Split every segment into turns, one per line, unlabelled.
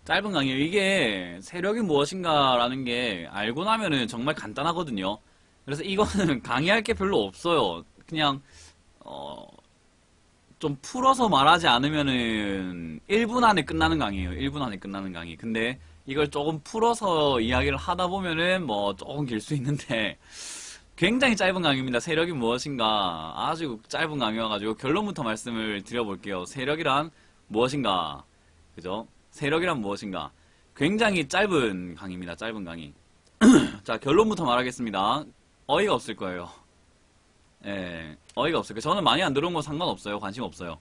짧은 강의요. 이게 세력이 무엇인가라는 게 알고 나면은 정말 간단하거든요. 그래서 이거는 강의할 게 별로 없어요. 그냥 좀 풀어서 말하지 않으면은 1분 안에 끝나는 강의예요. 1분 안에 끝나는 강의. 근데 이걸 조금 풀어서 이야기를 하다 보면은 뭐 조금 길 수 있는데 굉장히 짧은 강의입니다. 세력이 무엇인가. 아주 짧은 강의여가지고 결론부터 말씀을 드려볼게요. 세력이란 무엇인가. 그죠? 세력이란 무엇인가. 굉장히 짧은 강의입니다. 짧은 강의. 자, 결론부터 말하겠습니다. 어이가 없을 거예요. 예, 어이가 없어요. 저는 많이 안 들어온 거 상관없어요. 관심 없어요.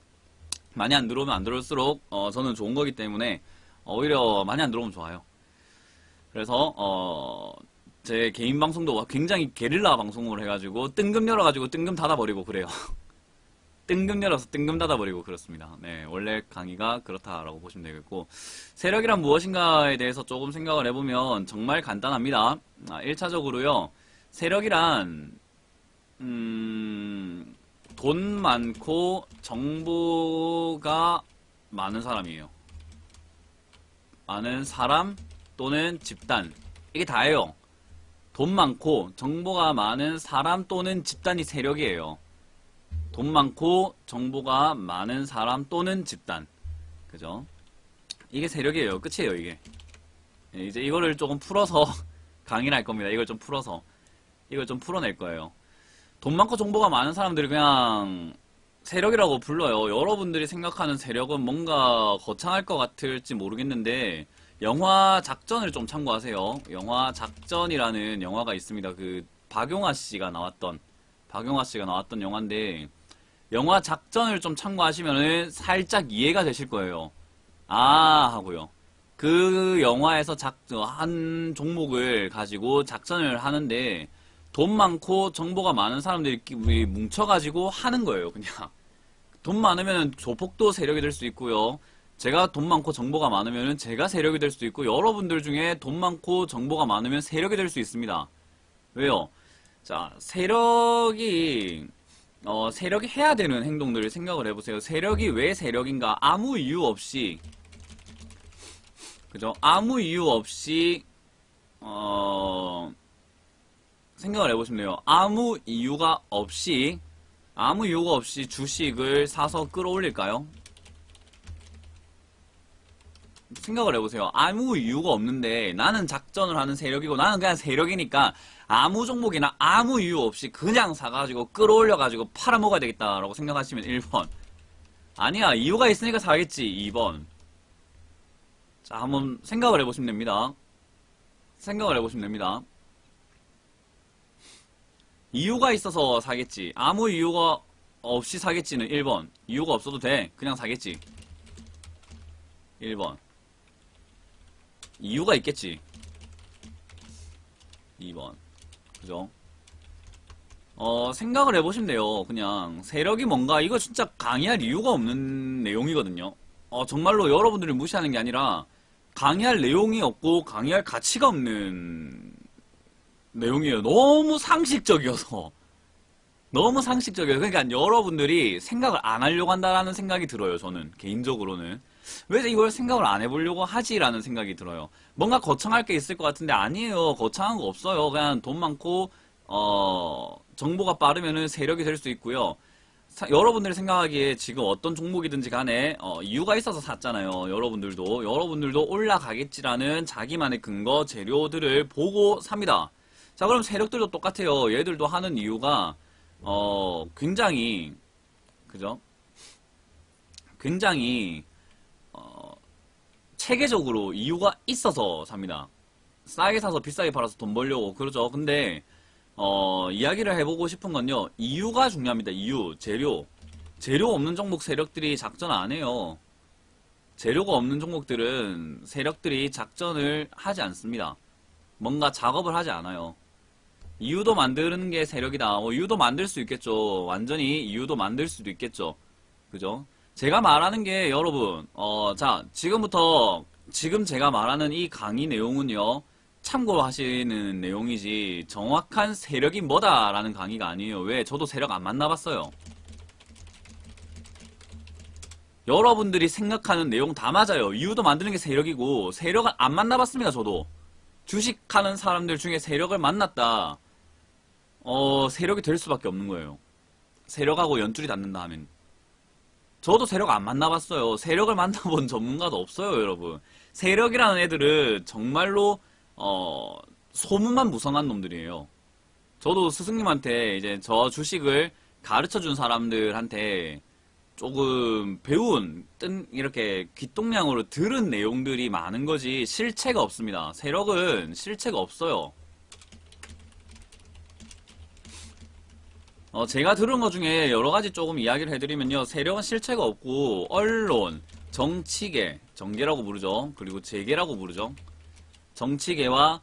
많이 안 들어오면 안 들어올수록 저는 좋은 거기 때문에 오히려 많이 안 들어오면 좋아요. 그래서 제 개인 방송도 굉장히 게릴라 방송을 해가지고 뜬금 열어가지고 뜬금 닫아버리고 그래요. 뜬금 열어서 뜬금 닫아버리고 그렇습니다. 네, 원래 강의가 그렇다라고 보시면 되겠고, 세력이란 무엇인가에 대해서 조금 생각을 해보면 정말 간단합니다. 1차적으로요. 세력이란 돈 많고 정보가 많은 사람이에요. 많은 사람 또는 집단. 이게 다예요. 돈 많고 정보가 많은 사람 또는 집단이 세력이에요. 돈 많고 정보가 많은 사람 또는 집단. 그죠? 이게 세력이에요. 끝이에요, 이게. 이제 이거를 조금 풀어서 강의를 할 겁니다. 이걸 좀 풀어서. 이걸 좀 풀어낼 거예요. 돈 많고 정보가 많은 사람들이 그냥 세력이라고 불러요. 여러분들이 생각하는 세력은 뭔가 거창할 것 같을지 모르겠는데, 영화 작전을 좀 참고하세요. 영화 작전이라는 영화가 있습니다. 박용화 씨가 나왔던 영화인데, 영화 작전을 좀 참고하시면은 살짝 이해가 되실 거예요. 아, 하고요. 그 영화에서 한 종목을 가지고 작전을 하는데, 돈 많고 정보가 많은 사람들이 뭉쳐가지고 하는 거예요, 그냥. 돈 많으면 조폭도 세력이 될 수 있고요. 제가 돈 많고 정보가 많으면 제가 세력이 될 수도 있고, 여러분들 중에 돈 많고 정보가 많으면 세력이 될 수 있습니다. 왜요? 자, 세력이 해야 되는 행동들을 생각을 해보세요. 세력이 왜 세력인가? 아무 이유 없이, 그죠? 아무 이유 없이, 생각을 해보시면 돼요. 아무 이유가 없이 주식을 사서 끌어올릴까요? 생각을 해보세요. 아무 이유가 없는데 나는 작전을 하는 세력이고 나는 그냥 세력이니까 아무 종목이나 아무 이유 없이 그냥 사가지고 끌어올려가지고 팔아먹어야 되겠다라고 생각하시면 1번. 아니야, 이유가 있으니까 사겠지. 2번. 자, 한번 생각을 해보시면 됩니다. 이유가 있어서 사겠지. 아무 이유가 없이 사겠지는 1번. 이유가 없어도 돼. 그냥 사겠지. 1번. 이유가 있겠지. 2번. 그죠? 생각을 해보시면 돼요. 그냥 세력이 뭔가, 이거 진짜 강의할 이유가 없는 내용이거든요. 정말로 여러분들을 무시하는 게 아니라 강의할 내용이 없고 강의할 가치가 없는 내용이에요. 너무 상식적이어서. 그러니까 여러분들이 생각을 안 하려고 한다라는 생각이 들어요. 저는 개인적으로는 왜 이걸 생각을 안 해보려고 하지라는 생각이 들어요. 뭔가 거창할 게 있을 것 같은데 아니에요. 거창한 거 없어요. 그냥 돈 많고 정보가 빠르면은 세력이 될 수 있고요. 여러분들이 생각하기에 지금 어떤 종목이든지 간에 이유가 있어서 샀잖아요. 여러분들도 올라가겠지라는 자기만의 근거 재료들을 보고 삽니다. 자, 그럼 세력들도 똑같아요. 얘들도 하는 이유가 굉장히, 그죠? 굉장히 체계적으로 이유가 있어서 삽니다. 싸게 사서 비싸게 팔아서 돈 벌려고. 그러죠. 근데 이야기를 해보고 싶은 건요, 이유가 중요합니다. 이유, 재료 없는 종목 세력들이 작전 안 해요. 재료가 없는 종목들은 세력들이 작전을 하지 않습니다. 뭔가 작업을 하지 않아요. 이유도 만드는 게 세력이다. 이유도 만들 수 있겠죠. 완전히 이유도 만들 수도 있겠죠. 그죠? 제가 말하는 게 여러분, 자, 지금 제가 말하는 이 강의 내용은요, 참고하시는 내용이지 정확한 세력이 뭐다라는 강의가 아니에요. 왜? 저도 세력 안 만나봤어요. 여러분들이 생각하는 내용 다 맞아요. 이유도 만드는 게 세력이고, 세력은 안 만나봤습니다, 저도. 주식하는 사람들 중에 세력을 만났다. 세력이 될 수밖에 없는 거예요. 세력하고 연줄이 닿는다 하면. 저도 세력 안 만나봤어요. 세력을 만나본 전문가도 없어요, 여러분. 세력이라는 애들은 정말로, 소문만 무성한 놈들이에요. 저도 스승님한테 이제 저 주식을 가르쳐 준 사람들한테 조금 이렇게 귓동량으로 들은 내용들이 많은 거지, 실체가 없습니다. 세력은 실체가 없어요. 제가 들은 것 중에 여러 가지 조금 이야기를 해드리면요. 세력은 실체가 없고, 언론, 정치계, 정계라고 부르죠. 그리고 재계라고 부르죠. 정치계와,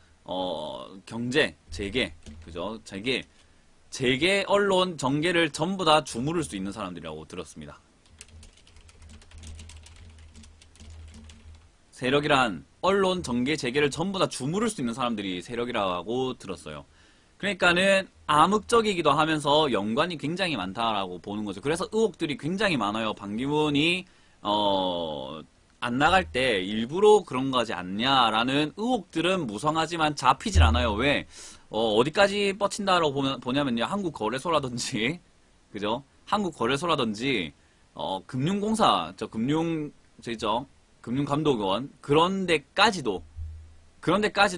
경제, 재계, 그죠? 재계, 언론, 정계를 전부 다 주무를 수 있는 사람들이라고 들었습니다. 세력이란 언론, 정계, 재계를 전부 다 주무를 수 있는 사람들이 세력이라고 들었어요. 그러니까는 암흑적이기도 하면서 연관이 굉장히 많다라고 보는 거죠. 그래서 의혹들이 굉장히 많아요. 반기문이 안 나갈 때 일부러 그런 거지 않냐라는 의혹들은 무성하지만 잡히질 않아요. 왜? 어디까지 뻗친다라고 보냐면요. 한국거래소라든지 그죠? 한국거래소라든지 금융공사, 금융감독원 그런 데까지도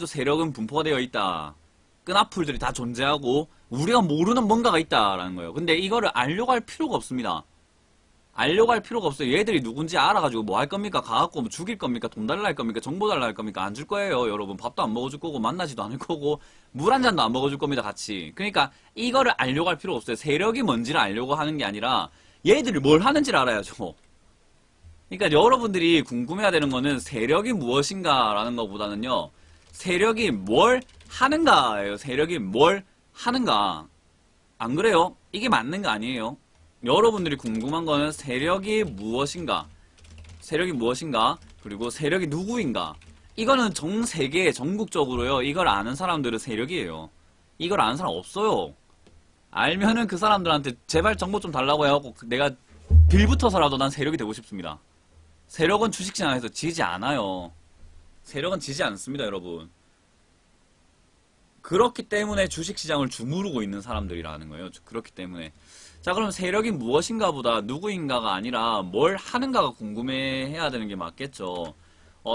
세력은 분포가 되어 있다. 끈앞풀들이 다 존재하고 우리가 모르는 뭔가가 있다라는 거예요. 근데 이거를 알려고 할 필요가 없습니다. 알려고 할 필요가 없어요. 얘들이 누군지 알아가지고 뭐 할 겁니까? 가갖고 뭐 죽일 겁니까? 돈 달라 할 겁니까? 정보 달라 할 겁니까? 안 줄 거예요, 여러분. 밥도 안 먹어줄 거고 만나지도 않을 거고 물 한 잔도 안 먹어줄 겁니다, 같이. 그러니까 이거를 알려고 할 필요가 없어요. 세력이 뭔지를 알려고 하는 게 아니라 얘들이 뭘 하는지를 알아야죠. 그러니까 여러분들이 궁금해야 되는 거는 세력이 무엇인가라는 것보다는요. 세력이 뭘 하는가예요. 세력이 뭘 하는가. 안 그래요? 이게 맞는 거 아니에요. 여러분들이 궁금한 거는 세력이 무엇인가, 그리고 세력이 누구인가. 이거는 전 세계, 전국적으로요. 이걸 아는 사람들은 세력이에요. 이걸 아는 사람 없어요. 알면은 그 사람들한테 제발 정보 좀 달라고 해갖고 내가 빌붙어서라도 난 세력이 되고 싶습니다. 세력은 주식시장에서 지지 않아요. 세력은 지지 않습니다, 여러분. 그렇기 때문에 주식시장을 주무르고 있는 사람들이라는 거예요. 그렇기 때문에. 자, 그럼 세력이 무엇인가 보다 누구인가가 아니라 뭘 하는가가 궁금해해야 되는 게 맞겠죠.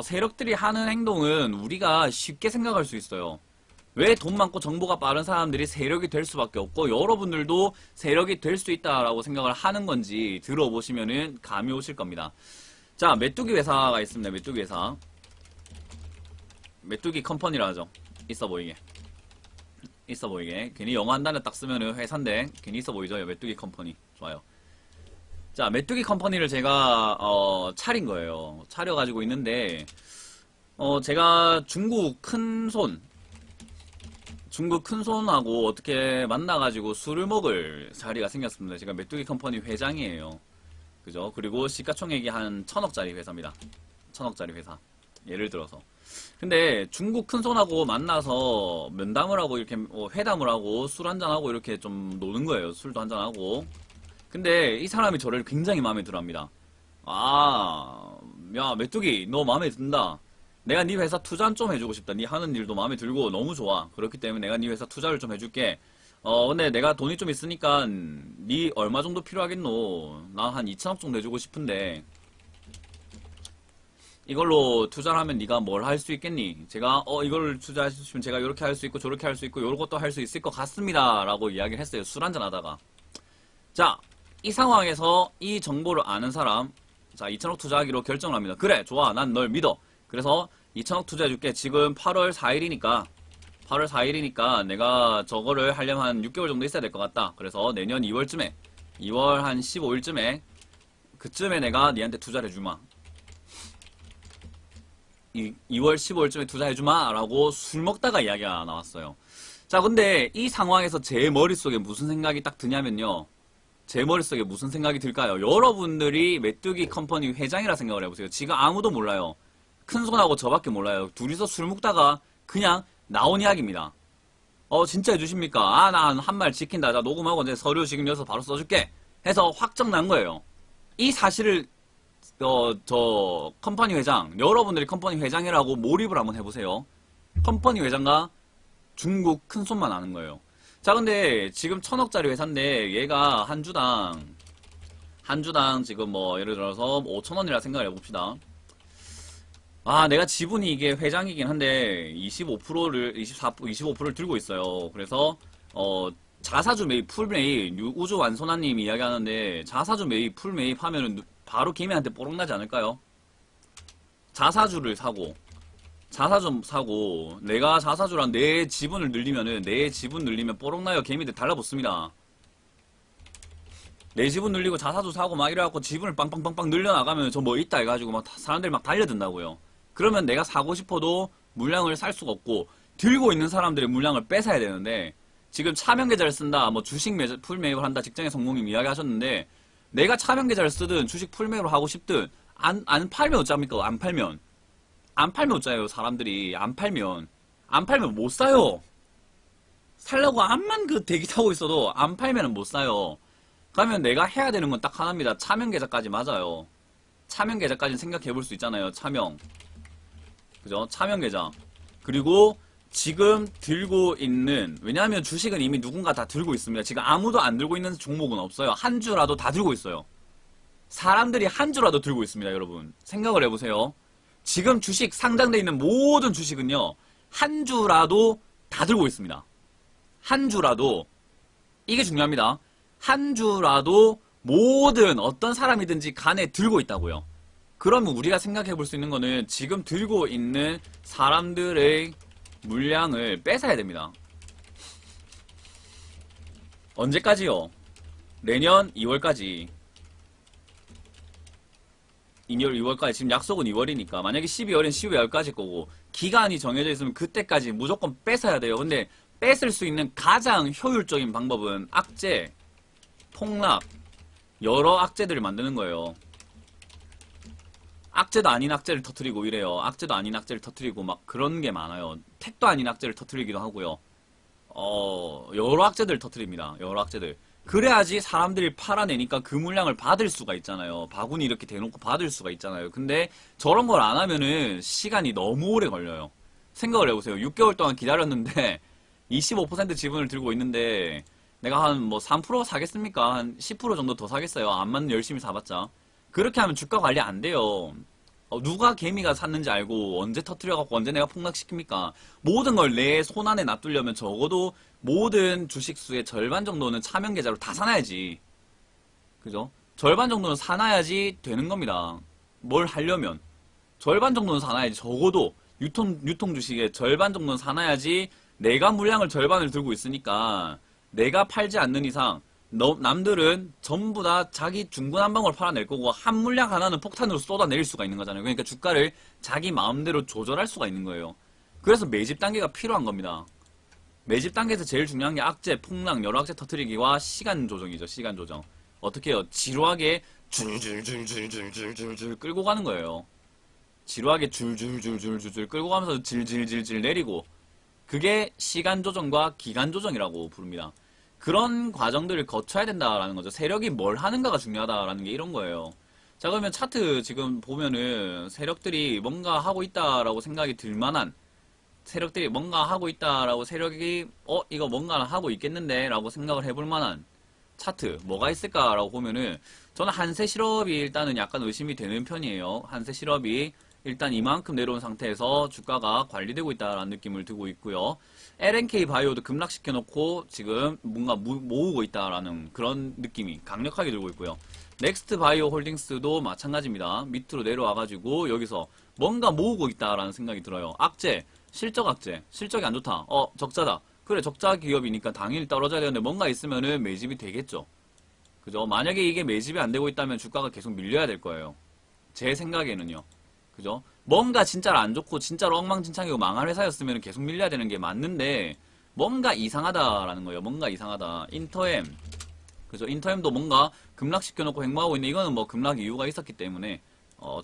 세력들이 하는 행동은 우리가 쉽게 생각할 수 있어요. 왜 돈 많고 정보가 빠른 사람들이 세력이 될 수밖에 없고 여러분들도 세력이 될 수 있다라고 생각을 하는 건지 들어보시면은 감이 오실 겁니다. 자, 메뚜기 회사가 있습니다. 메뚜기 회사. 메뚜기 컴퍼니라 하죠. 있어 보이게. 괜히 영어 한 단어 딱 쓰면은 회사인데 괜히 있어 보이죠. 메뚜기 컴퍼니. 좋아요. 자, 메뚜기 컴퍼니를 제가 차린 거예요. 차려가지고 있는데 제가 중국 큰손하고 어떻게 만나가지고 술을 먹을 자리가 생겼습니다. 제가 메뚜기 컴퍼니 회장이에요. 그죠? 그리고 시가총액이 한 1000억짜리 회사입니다. 1000억짜리 회사. 예를 들어서. 근데 중국 큰손하고 만나서 면담을 하고 이렇게 회담을 하고 술 한잔하고 이렇게 좀 노는 거예요. 술도 한잔하고. 근데 이 사람이 저를 굉장히 마음에 들어 합니다. 아, 야, 메뚜기, 너 마음에 든다. 내가 네 회사 투자 좀 해주고 싶다. 네 하는 일도 마음에 들고 너무 좋아. 그렇기 때문에 내가 네 회사 투자를 좀 해줄게. 근데 내가 돈이 좀 있으니까 네 얼마 정도 필요하겠노? 나 한 2천억 정도 해주고 싶은데 이걸로 투자를 하면 네가 뭘 할 수 있겠니? 제가 이걸 투자할 수 있으면 제가 이렇게 할 수 있고 저렇게 할 수 있고 요것도 할 수 있을 것 같습니다 라고 이야기를 했어요. 술 한잔 하다가. 자, 이 상황에서 이 정보를 아는 사람, 자, 2천억 투자하기로 결정을 합니다. 그래, 좋아, 난 널 믿어. 그래서 2천억 투자해줄게. 지금 8월 4일이니까 내가 저거를 하려면 한 6개월 정도 있어야 될 것 같다. 그래서 내년 2월쯤에 2월 한 15일쯤에 그쯤에 내가 니한테 투자를 해주마. 2월 15일쯤에 투자해주마 라고 술 먹다가 이야기가 나왔어요. 자, 근데 이 상황에서 제 머릿속에 무슨 생각이 딱 드냐면요. 제 머릿속에 무슨 생각이 들까요? 여러분들이 메뚜기 컴퍼니 회장이라 생각을 해보세요. 지금 아무도 몰라요. 큰손하고 저밖에 몰라요. 둘이서 술 먹다가 그냥 나온 이야기입니다. 진짜 해주십니까? 아, 난 한 말 지킨다. 자, 녹음하고 내 서류 지금 여기서 바로 써줄게. 해서 확정 난 거예요. 이 사실을 저 컴퍼니 회장, 여러분들이 컴퍼니 회장이라고 몰입을 한번 해보세요. 컴퍼니 회장과 중국 큰 손만 아는 거예요. 자, 근데 지금 1000억짜리 회사인데 얘가 한 주당 지금 뭐 예를 들어서 5,000원이라 생각을 해봅시다. 아, 내가 지분이 이게 회장이긴 한데 25%를 들고 있어요. 그래서 자사주 매입, 풀 매입, 우주 완소나님이 이야기하는데 자사주 매입, 풀 매입 하면은 바로 개미한테 뽀록나지 않을까요? 자사주를 사고 내가 자사주랑 내 지분을 늘리면은 내 지분 늘리면 뽀록나요. 개미들 달라붙습니다. 내 지분 늘리고 자사주 사고 막 이래갖고 지분을 빵빵빵빵 늘려나가면 저 뭐 있다 해가지고 막 사람들이 막 달려든다고요. 그러면 내가 사고 싶어도 물량을 살 수가 없고 들고 있는 사람들의 물량을 뺏어야 되는데 지금 차명 계좌를 쓴다, 뭐 주식 풀 매입을 한다, 직장의 성공님 이야기 하셨는데 내가 차명 계좌를 쓰든 주식 풀 매입을 하고 싶든 안 팔면 어쩝니까? 안 팔면 어쩌요? 사람들이 안 팔면 못 사요. 살려고 암만 그 대기 타고 있어도 안 팔면은 못 사요. 그러면 내가 해야 되는 건 딱 하나입니다. 차명 계좌까지 맞아요. 차명 계좌까지는 생각해 볼 수 있잖아요. 차명. 그죠? 차명 계좌. 그리고 지금 들고 있는, 왜냐하면 주식은 이미 누군가 다 들고 있습니다. 지금 아무도 안 들고 있는 종목은 없어요. 한 주라도 다 들고 있어요. 사람들이 한 주라도 들고 있습니다, 여러분. 생각을 해보세요. 지금 주식 상장돼 있는 모든 주식은요, 한 주라도 다 들고 있습니다. 한 주라도, 이게 중요합니다. 한 주라도 모든 어떤 사람이든지 간에 들고 있다고요. 그러면 우리가 생각해 볼 수 있는 거는 지금 들고 있는 사람들의 물량을 뺏어야 됩니다. 언제까지요? 내년 2월까지. 2월까지. 지금 약속은 2월이니까. 만약에 12월엔 12월까지 거고, 기간이 정해져 있으면 그때까지 무조건 뺏어야 돼요. 근데 뺏을 수 있는 가장 효율적인 방법은 악재, 폭락, 여러 악재들을 만드는 거예요. 악재도 아닌 악재를 터뜨리고 이래요. 악재도 아닌 악재를 터뜨리고 막 그런 게 많아요. 택도 아닌 악재를 터뜨리기도 하고요. 여러 악재들을 터뜨립니다. 여러 악재들. 그래야지 사람들이 팔아내니까 그 물량을 받을 수가 있잖아요. 바구니 이렇게 대놓고 받을 수가 있잖아요. 근데 저런 걸 안 하면은 시간이 너무 오래 걸려요. 생각을 해보세요. 6개월 동안 기다렸는데 25% 지분을 들고 있는데 내가 한 뭐 3% 사겠습니까? 한 10% 정도 더 사겠어요. 암만 열심히 사봤자. 그렇게 하면 주가 관리 안 돼요. 누가 개미가 샀는지 알고 언제 터뜨려갖고 언제 내가 폭락시킵니까? 모든 걸 내 손 안에 놔두려면 적어도 모든 주식수의 절반 정도는 차명 계좌로 다 사놔야지. 그죠? 절반 정도는 사놔야지 되는 겁니다. 뭘 하려면. 절반 정도는 사놔야지. 적어도 유통 주식의 절반 정도는 사놔야지 내가 물량을 절반을 들고 있으니까 내가 팔지 않는 이상 남들은 전부 다 자기 중군 한 방울 팔아낼 거고 한 물량 하나는 폭탄으로 쏟아내릴 수가 있는 거잖아요. 그러니까 주가를 자기 마음대로 조절할 수가 있는 거예요. 그래서 매집 단계가 필요한 겁니다. 매집 단계에서 제일 중요한 게 악재, 폭락, 여러 악재 터뜨리기와 시간 조정이죠. 시간 조정. 어떻게 해요? 지루하게 줄줄줄줄줄줄줄 끌고 가는 거예요. 지루하게 줄줄줄줄줄 끌고 가면서 질질질질 내리고 그게 시간 조정과 기간 조정이라고 부릅니다. 그런 과정들을 거쳐야 된다라는 거죠. 세력이 뭘 하는가가 중요하다라는 게 이런 거예요. 자, 그러면 차트 지금 보면은 세력들이 뭔가 하고 있다라고 생각이 들 만한 세력들이 뭔가 하고 있다라고 세력이 이거 뭔가 하고 있겠는데 라고 생각을 해볼 만한 차트 뭐가 있을까라고 보면은 저는 한세실업이 일단은 약간 의심이 되는 편이에요. 한세실업이 일단 이만큼 내려온 상태에서 주가가 관리되고 있다라는 느낌을 들고 있고요. LNK 바이오도 급락시켜놓고 지금 뭔가 모으고 있다라는 그런 느낌이 강력하게 들고 있고요. 넥스트 바이오 홀딩스도 마찬가지입니다. 밑으로 내려와가지고 여기서 뭔가 모으고 있다라는 생각이 들어요. 악재, 실적 악재, 실적이 안 좋다. 적자다. 그래, 적자 기업이니까 당연히 떨어져야 되는데 뭔가 있으면은 매집이 되겠죠. 그죠? 만약에 이게 매집이 안 되고 있다면 주가가 계속 밀려야 될 거예요. 제 생각에는요. 그죠? 뭔가 진짜로 안 좋고 진짜로 엉망진창이고 망할 회사였으면 계속 밀려야 되는 게 맞는데 뭔가 이상하다라는 거예요. 뭔가 이상하다. 인터엠. 그죠? 인터엠도 뭔가 급락시켜놓고 행보하고 있는데 이거는 뭐 급락 이유가 있었기 때문에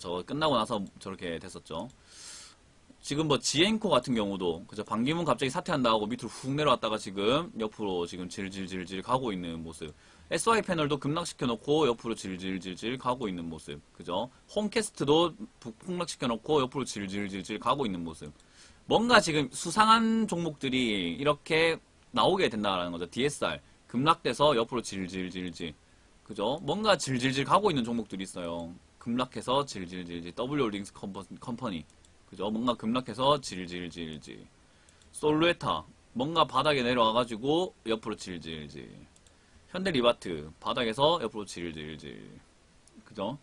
저 끝나고 나서 저렇게 됐었죠. 지금 뭐 지앤코 같은 경우도 그죠? 반기문 갑자기 사퇴한다 하고 밑으로 훅 내려왔다가 지금 옆으로 지금 질질질질 가고 있는 모습. SY 패널도 급락시켜 놓고 옆으로 질질질질 가고 있는 모습. 그죠? 홈캐스트도 폭락시켜 놓고 옆으로 질질질질 가고 있는 모습. 뭔가 지금 수상한 종목들이 이렇게 나오게 된다라는 거죠. DSR 급락돼서 옆으로 질질질질. 그죠? 뭔가 질질질 가고 있는 종목들이 있어요. 급락해서 질질질질. W홀딩스 컴퍼니. 그죠? 뭔가 급락해서 질질질질. 솔루에타. 뭔가 바닥에 내려와가지고 옆으로 질질질. 현대리바트. 바닥에서 옆으로 질질질. 그죠?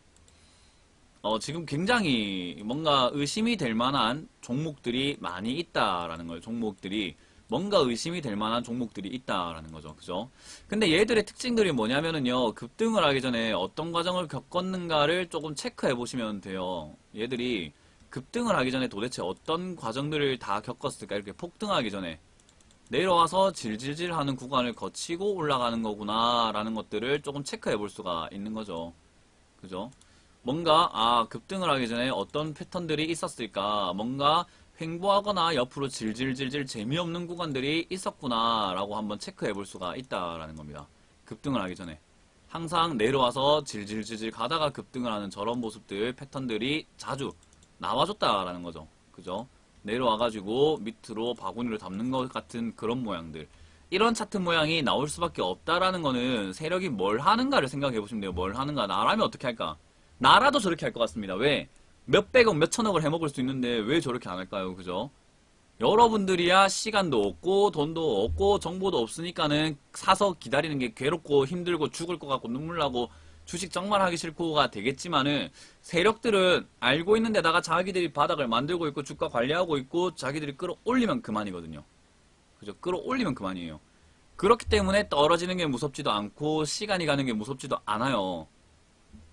지금 굉장히 뭔가 의심이 될 만한 종목들이 많이 있다라는 거예요. 종목들이. 뭔가 의심이 될 만한 종목들이 있다라는 거죠. 그죠? 근데 얘들의 특징들이 뭐냐면은요. 급등을 하기 전에 어떤 과정을 겪었는가를 조금 체크해 보시면 돼요. 얘들이 급등을 하기 전에 도대체 어떤 과정들을 다 겪었을까? 이렇게 폭등하기 전에 내려와서 질질질 하는 구간을 거치고 올라가는 거구나 라는 것들을 조금 체크해 볼 수가 있는 거죠. 그죠? 뭔가 급등을 하기 전에 어떤 패턴들이 있었을까? 뭔가 횡보하거나 옆으로 질질질질 재미없는 구간들이 있었구나 라고 한번 체크해 볼 수가 있다라는 겁니다. 급등을 하기 전에 항상 내려와서 질질질질 가다가 급등을 하는 저런 모습들 패턴들이 자주 나와줬다라는 거죠. 그죠? 내려와가지고 밑으로 바구니를 담는 것 같은 그런 모양들. 이런 차트 모양이 나올 수밖에 없다라는 거는 세력이 뭘 하는가를 생각해 보시면 돼요. 뭘 하는가? 나라면 어떻게 할까? 나라도 저렇게 할 것 같습니다. 왜? 몇백억, 몇천억을 해먹을 수 있는데 왜 저렇게 안 할까요? 그죠? 여러분들이야 시간도 없고 돈도 없고 정보도 없으니까는 사서 기다리는 게 괴롭고 힘들고 죽을 것 같고 눈물 나고 주식 정말 하기 싫고가 되겠지만은 세력들은 알고 있는 데다가 자기들이 바닥을 만들고 있고 주가 관리하고 있고 자기들이 끌어올리면 그만이거든요. 그죠? 끌어올리면 그만이에요. 그렇기 때문에 떨어지는 게 무섭지도 않고 시간이 가는 게 무섭지도 않아요.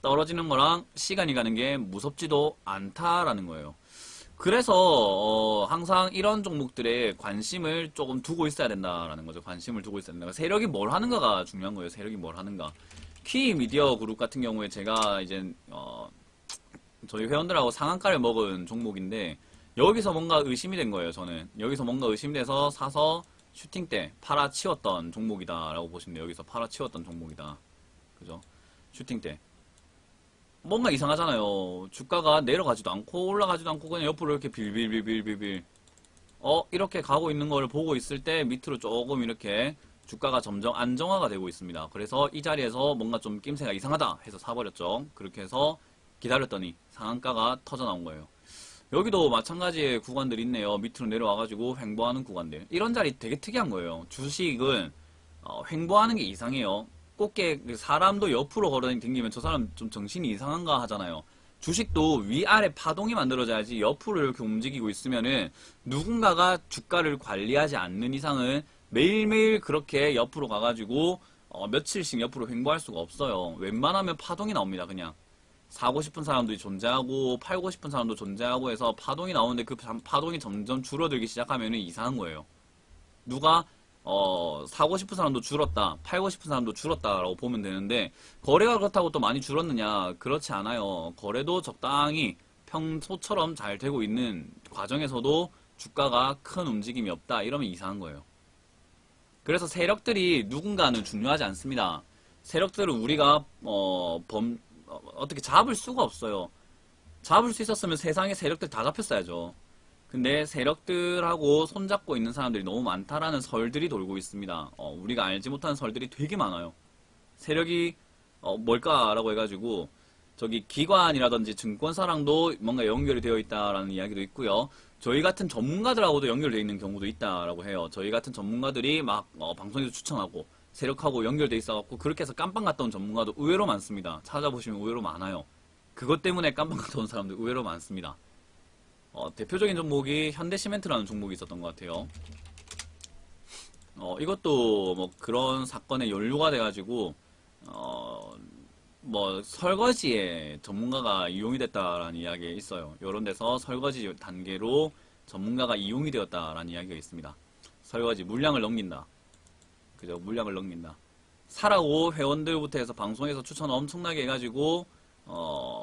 떨어지는 거랑 시간이 가는 게 무섭지도 않다라는 거예요. 그래서 항상 이런 종목들에 관심을 조금 두고 있어야 된다라는 거죠. 관심을 두고 있어야 된다. 세력이 뭘 하는가가 중요한 거예요. 세력이 뭘 하는가. 키 미디어 그룹 같은 경우에 제가 이제 저희 회원들하고 상한가를 먹은 종목인데 여기서 뭔가 의심이 된 거예요. 저는 여기서 뭔가 의심돼서 사서 슈팅 때 팔아치웠던 종목이다라고 보시면 돼요. 여기서 팔아치웠던 종목이다. 그죠? 슈팅 때 뭔가 이상하잖아요. 주가가 내려가지도 않고 올라가지도 않고 그냥 옆으로 이렇게 빌빌빌빌빌 이렇게 가고 있는 걸 보고 있을 때 밑으로 조금 이렇게 주가가 점점 안정화가 되고 있습니다. 그래서 이 자리에서 뭔가 좀 낌새가 이상하다 해서 사버렸죠. 그렇게 해서 기다렸더니 상한가가 터져 나온 거예요. 여기도 마찬가지의 구간들이 있네요. 밑으로 내려와가지고 횡보하는 구간들. 이런 자리 되게 특이한 거예요. 주식은 횡보하는 게 이상해요. 꽃게 사람도 옆으로 걸어다니면 저 사람 좀 정신이 이상한가 하잖아요. 주식도 위아래 파동이 만들어져야지 옆으로 이렇게 움직이고 있으면은 누군가가 주가를 관리하지 않는 이상은 매일매일 그렇게 옆으로 가가지고 며칠씩 옆으로 횡보할 수가 없어요. 웬만하면 파동이 나옵니다. 그냥 사고 싶은 사람도 존재하고 팔고 싶은 사람도 존재하고 해서 파동이 나오는데 그 파동이 점점 줄어들기 시작하면 이상한 거예요. 누가 사고 싶은 사람도 줄었다, 팔고 싶은 사람도 줄었다라고 보면 되는데 거래가 그렇다고 또 많이 줄었느냐? 그렇지 않아요. 거래도 적당히 평소처럼 잘 되고 있는 과정에서도 주가가 큰 움직임이 없다. 이러면 이상한 거예요. 그래서 세력들이 누군가는 중요하지 않습니다. 세력들은 우리가 어떻게 잡을 수가 없어요. 잡을 수 있었으면 세상에 세력들 다 잡혔어야죠. 근데 세력들하고 손잡고 있는 사람들이 너무 많다라는 설들이 돌고 있습니다. 우리가 알지 못하는 설들이 되게 많아요. 세력이 뭘까라고 해가지고 저기 기관이라든지 증권사랑도 뭔가 연결이 되어 있다라는 이야기도 있고요. 저희 같은 전문가들하고도 연결되어 있는 경우도 있다라고 해요. 저희 같은 전문가들이 막 방송에서 추천하고 세력하고 연결돼 있어갖고 그렇게 해서 깜빵 갔다 온 전문가도 의외로 많습니다. 찾아보시면 의외로 많아요. 그것 때문에 깜빵 갔다 온 사람들 의외로 많습니다. 대표적인 종목이 현대시멘트라는 종목이 있었던 것 같아요. 이것도 뭐 그런 사건에 연루가 돼가지고 뭐 설거지에 전문가가 이용이 됐다라는 이야기가 있어요. 이런 데서 설거지 단계로 전문가가 이용이 되었다라는 이야기가 있습니다. 설거지 물량을 넘긴다. 그죠? 물량을 넘긴다. 사라고 회원들부터 해서 방송에서 추천 엄청나게 해가지고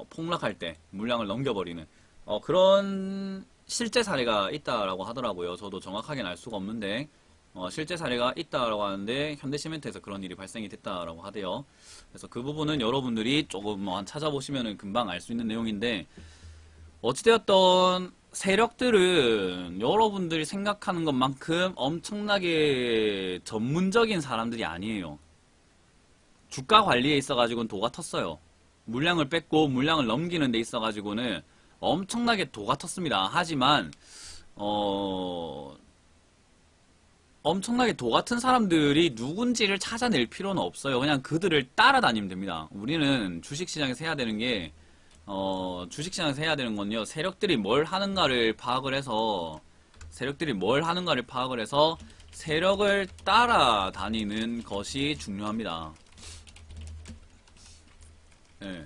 폭락할 때 물량을 넘겨버리는 그런 실제 사례가 있다라고 하더라고요. 저도 정확하게는 알 수가 없는데 실제 사례가 있다라고 하는데 현대시멘트에서 그런 일이 발생이 됐다라고 하대요. 그래서 그 부분은 여러분들이 조금 찾아보시면은 금방 알 수 있는 내용인데 어찌되었던 세력들은 여러분들이 생각하는 것만큼 엄청나게 전문적인 사람들이 아니에요. 주가 관리에 있어가지고는 도가 텄어요. 물량을 뺏고 물량을 넘기는 데 있어가지고는 엄청나게 도가 텄습니다. 하지만 엄청나게 도 같은 사람들이 누군지를 찾아낼 필요는 없어요. 그냥 그들을 따라다니면 됩니다. 우리는 주식시장에서 해야 되는 게 주식시장에서 해야 되는 건요. 세력들이 뭘 하는가를 파악을 해서 세력을 따라다니는 것이 중요합니다. 예.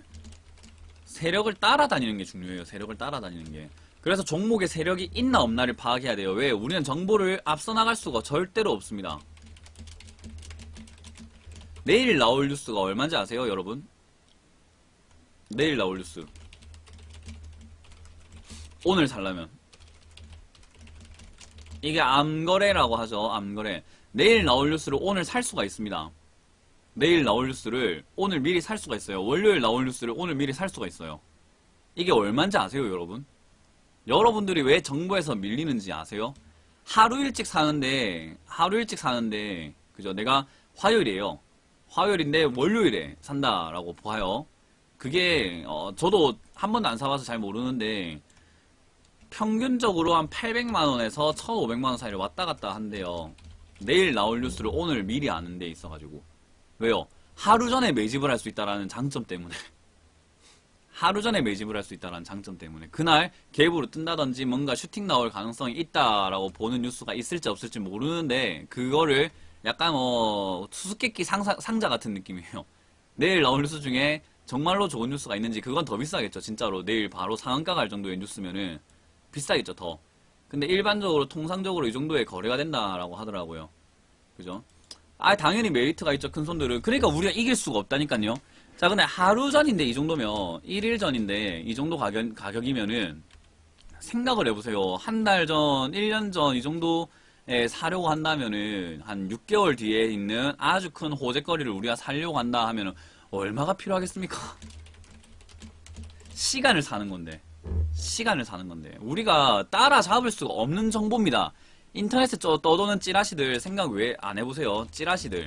세력을 따라다니는 게 중요해요. 세력을 따라다니는 게. 그래서 종목에 세력이 있나 없나를 파악해야 돼요. 왜? 우리는 정보를 앞서 나갈 수가 절대로 없습니다. 내일 나올 뉴스가 얼마인지 아세요, 여러분? 내일 나올 뉴스. 오늘 살려면. 이게 암거래라고 하죠. 암거래. 내일 나올 뉴스를 오늘 살 수가 있습니다. 내일 나올 뉴스를 오늘 미리 살 수가 있어요. 월요일 나올 뉴스를 오늘 미리 살 수가 있어요. 이게 얼마인지 아세요, 여러분? 여러분들이 왜 정보에서 밀리는지 아세요? 하루 일찍 사는데, 그죠? 내가 화요일이에요. 화요일인데 월요일에 산다라고 봐요. 그게, 저도 한 번도 안 사봐서 잘 모르는데, 평균적으로 한 800만원에서 1500만원 사이를 왔다 갔다 한대요. 내일 나올 뉴스를 오늘 미리 아는 데 있어가지고. 왜요? 하루 전에 매집을 할 수 있다라는 장점 때문에. 하루 전에 매집을 할 수 있다는 장점 때문에 그날 갭으로 뜬다든지 뭔가 슈팅 나올 가능성이 있다라고 보는 뉴스가 있을지 없을지 모르는데 그거를 약간 수수께끼 상자 같은 느낌이에요. 내일 나올 뉴스 중에 정말로 좋은 뉴스가 있는지 그건 더 비싸겠죠. 진짜로 내일 바로 상한가 갈 정도의 뉴스면은 비싸겠죠. 더. 근데 일반적으로 통상적으로 이 정도의 거래가 된다라고 하더라고요. 그죠? 당연히 메리트가 있죠. 큰 손들은. 그러니까 우리가 이길 수가 없다니까요. 자, 근데 하루 전인데 이 정도면 1일 전인데 이 정도 가격이면은 생각을 해보세요. 한 달 전, 1년 전 이 정도에 사려고 한다면은 한 6개월 뒤에 있는 아주 큰 호재거리를 우리가 사려고 한다 하면은 얼마가 필요하겠습니까? 시간을 사는 건데. 우리가 따라잡을 수가 없는 정보입니다. 인터넷에 떠도는 찌라시들 생각 왜 안 해보세요? 찌라시들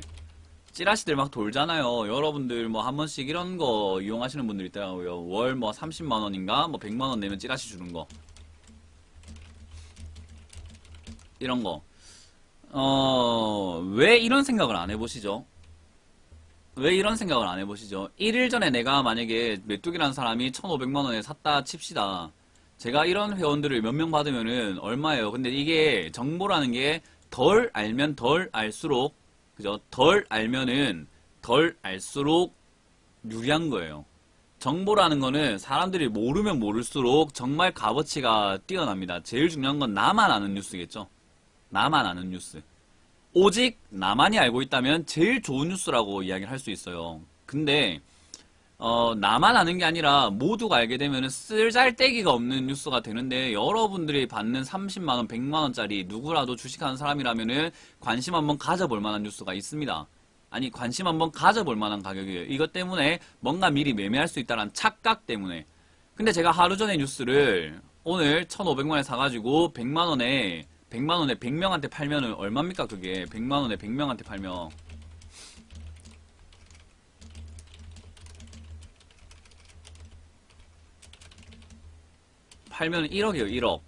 막 돌잖아요. 여러분들 뭐 한 번씩 이런 거 이용하시는 분들 있더라고요. 월 뭐 30만원인가? 뭐 100만원 내면 찌라시 주는 거. 이런 거. 왜 이런 생각을 안 해보시죠? 1일 전에 내가 만약에 메뚜기라는 사람이 1,500만원에 샀다 칩시다. 제가 이런 회원들을 몇 명 받으면은 얼마예요? 근데 이게 정보라는 게 덜 알면 덜 알수록 그죠? 덜 알면은 덜 알수록 유리한 거예요. 정보라는 거는 사람들이 모르면 모를수록 정말 값어치가 뛰어납니다. 제일 중요한 건 나만 아는 뉴스겠죠? 나만 아는 뉴스. 오직 나만이 알고 있다면 제일 좋은 뉴스라고 이야기를 할 수 있어요. 근데 나만 아는 게 아니라 모두가 알게 되면은 쓸잘데기가 없는 뉴스가 되는데 여러분들이 받는 30만원, 100만원짜리 누구라도 주식하는 사람이라면은 관심 한번 가져볼 만한 뉴스가 있습니다. 아니 관심 한번 가져볼 만한 가격이에요. 이것 때문에 뭔가 미리 매매할 수 있다는 착각 때문에. 근데 제가 하루 전에 뉴스를 오늘 1,500만원에 사가지고 100만원에 100명한테 팔면은 얼마입니까 그게. 100만원에 100명한테 팔면 팔면 1억이에요. 1억.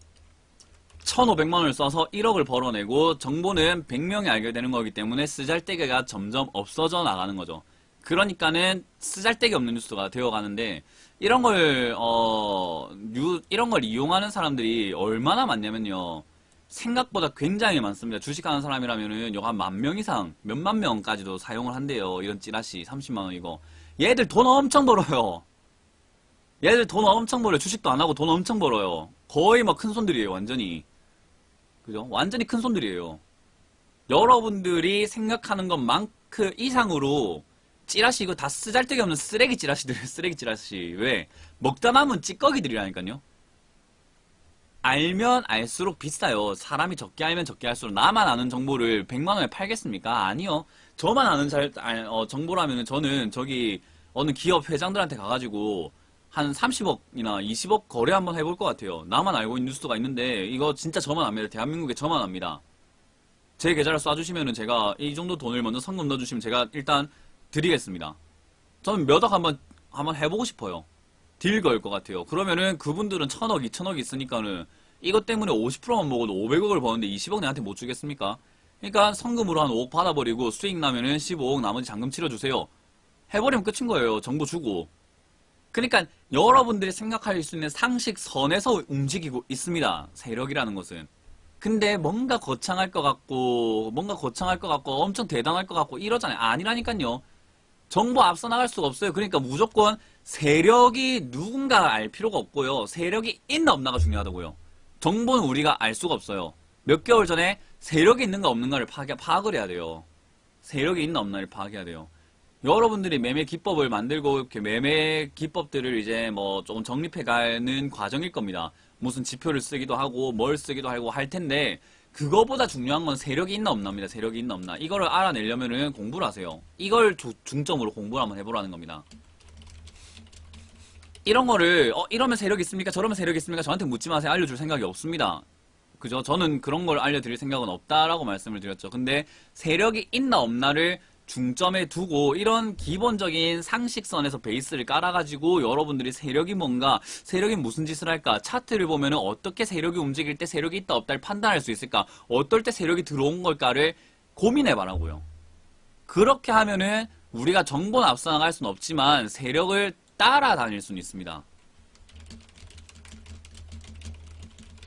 1,500만원을 써서 1억을 벌어내고 정보는 100명이 알게 되는 거기 때문에 쓰잘데기가 점점 없어져 나가는 거죠. 그러니까는 쓰잘데기 없는 뉴스가 되어가는데 이런 걸 이용하는 사람들이 얼마나 많냐면요. 생각보다 굉장히 많습니다. 주식하는 사람이라면은 한 10,000명 이상, 몇만 명까지도 사용을 한대요. 이런 찌라시 30만원 이거. 얘들 돈 엄청 벌어요. 주식도 안 하고 돈 엄청 벌어요. 거의 막 큰 손들이에요, 완전히. 그죠? 완전히 큰 손들이에요. 여러분들이 생각하는 것만큼 이상으로 찌라시 이거 다 쓰잘데기 없는 쓰레기 찌라시들, 쓰레기 찌라시. 왜? 먹다 남은 찌꺼기들이라니까요. 알면 알수록 비싸요. 사람이 적게 알면 적게 할수록. 나만 아는 정보를 100만 원에 팔겠습니까? 아니요. 저만 아는 정보라면 저는 저기 어느 기업 회장들한테 가가지고 한 30억이나 20억 거래 한번 해볼 것 같아요. 나만 알고 있는 뉴스가 있는데 이거 진짜 저만 압니다. 대한민국에 저만 압니다. 제 계좌를 쏴주시면은 제가 이 정도 돈을 먼저 성금 넣어주시면 제가 일단 드리겠습니다. 저는 몇 억 한번 해보고 싶어요. 딜 걸 것 같아요. 그러면은 그분들은 1000억, 2000억 있으니까는 이것 때문에 50%만 먹어도 500억을 버는데 20억 내한테 못 주겠습니까? 그러니까 성금으로 한 5억 받아버리고 수익 나면은 15억 나머지 잔금 치러주세요. 해버리면 끝인 거예요. 정보 주고. 그러니까 여러분들이 생각할 수 있는 상식선에서 움직이고 있습니다. 세력이라는 것은. 근데 뭔가 거창할 것 같고 엄청 대단할 것 같고 이러잖아요. 아니라니까요. 정보 앞서 나갈 수가 없어요. 그러니까 무조건 세력이 누군가 알 필요가 없고요. 세력이 있나 없나가 중요하다고요. 정보는 우리가 알 수가 없어요. 몇 개월 전에 세력이 있는가 없는가를 파악을 해야 돼요. 세력이 있나 없나를 파악해야 돼요. 여러분들이 매매 기법을 만들고 이렇게 매매 기법들을 이제 뭐 조금 정립해가는 과정일 겁니다. 무슨 지표를 쓰기도 하고 뭘 쓰기도 하고 할 텐데 그거보다 중요한 건 세력이 있나 없나입니다. 세력이 있나 없나. 이거를 알아내려면은 공부를 하세요. 이걸 중점으로 공부를 한번 해보라는 겁니다. 이런 거를 이러면 세력이 있습니까? 저러면 세력이 있습니까? 저한테 묻지 마세요. 알려줄 생각이 없습니다. 그죠? 저는 그런 걸 알려드릴 생각은 없다라고 말씀을 드렸죠. 근데 세력이 있나 없나를 중점에 두고 이런 기본적인 상식선에서 베이스를 깔아가지고 여러분들이 세력이 뭔가, 세력이 무슨 짓을 할까, 차트를 보면은 어떻게 세력이 움직일 때 세력이 있다 없다를 판단할 수 있을까, 어떨 때 세력이 들어온 걸까를 고민해봐라고요. 그렇게 하면은 우리가 정보는 앞서 나갈 수는 없지만 세력을 따라다닐 수는 있습니다.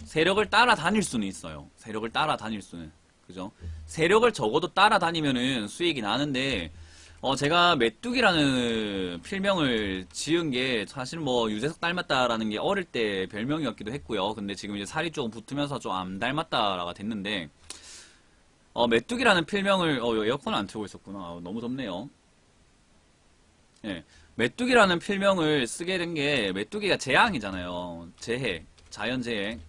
세력을 따라다닐 수는 있어요. 세력을 따라다닐 수는. 그죠? 세력을 적어도 따라다니면은 수익이 나는데, 제가 메뚜기라는 필명을 지은 게 사실 뭐 유재석 닮았다라는 게 어릴 때 별명이었기도 했고요. 근데 지금 이제 살이 조금 붙으면서 좀 안 닮았다라가 됐는데, 메뚜기라는 필명을, 에어컨을 안 틀고 있었구나. 너무 덥네요. 예. 메뚜기라는 필명을 쓰게 된 게, 메뚜기가 재앙이잖아요. 재해. 자연재해.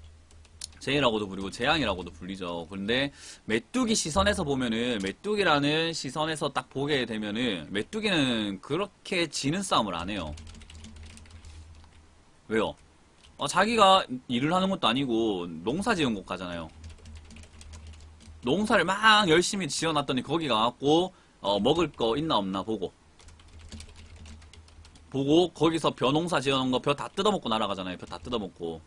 재해라고도 부르고 재앙이라고도 불리죠. 그런데 메뚜기 시선에서 보면은 메뚜기라는 시선에서 딱 보게 되면은 메뚜기는 그렇게 지는 싸움을 안 해요. 왜요? 자기가 일을 하는 것도 아니고 농사 지은 곳 가잖아요. 농사를 막 열심히 지어놨더니 거기 가갖고 먹을 거 있나 없나 보고 거기서 벼 농사 지어놓은 거 벼 다 뜯어먹고 날아가잖아요. 벼 다 뜯어먹고.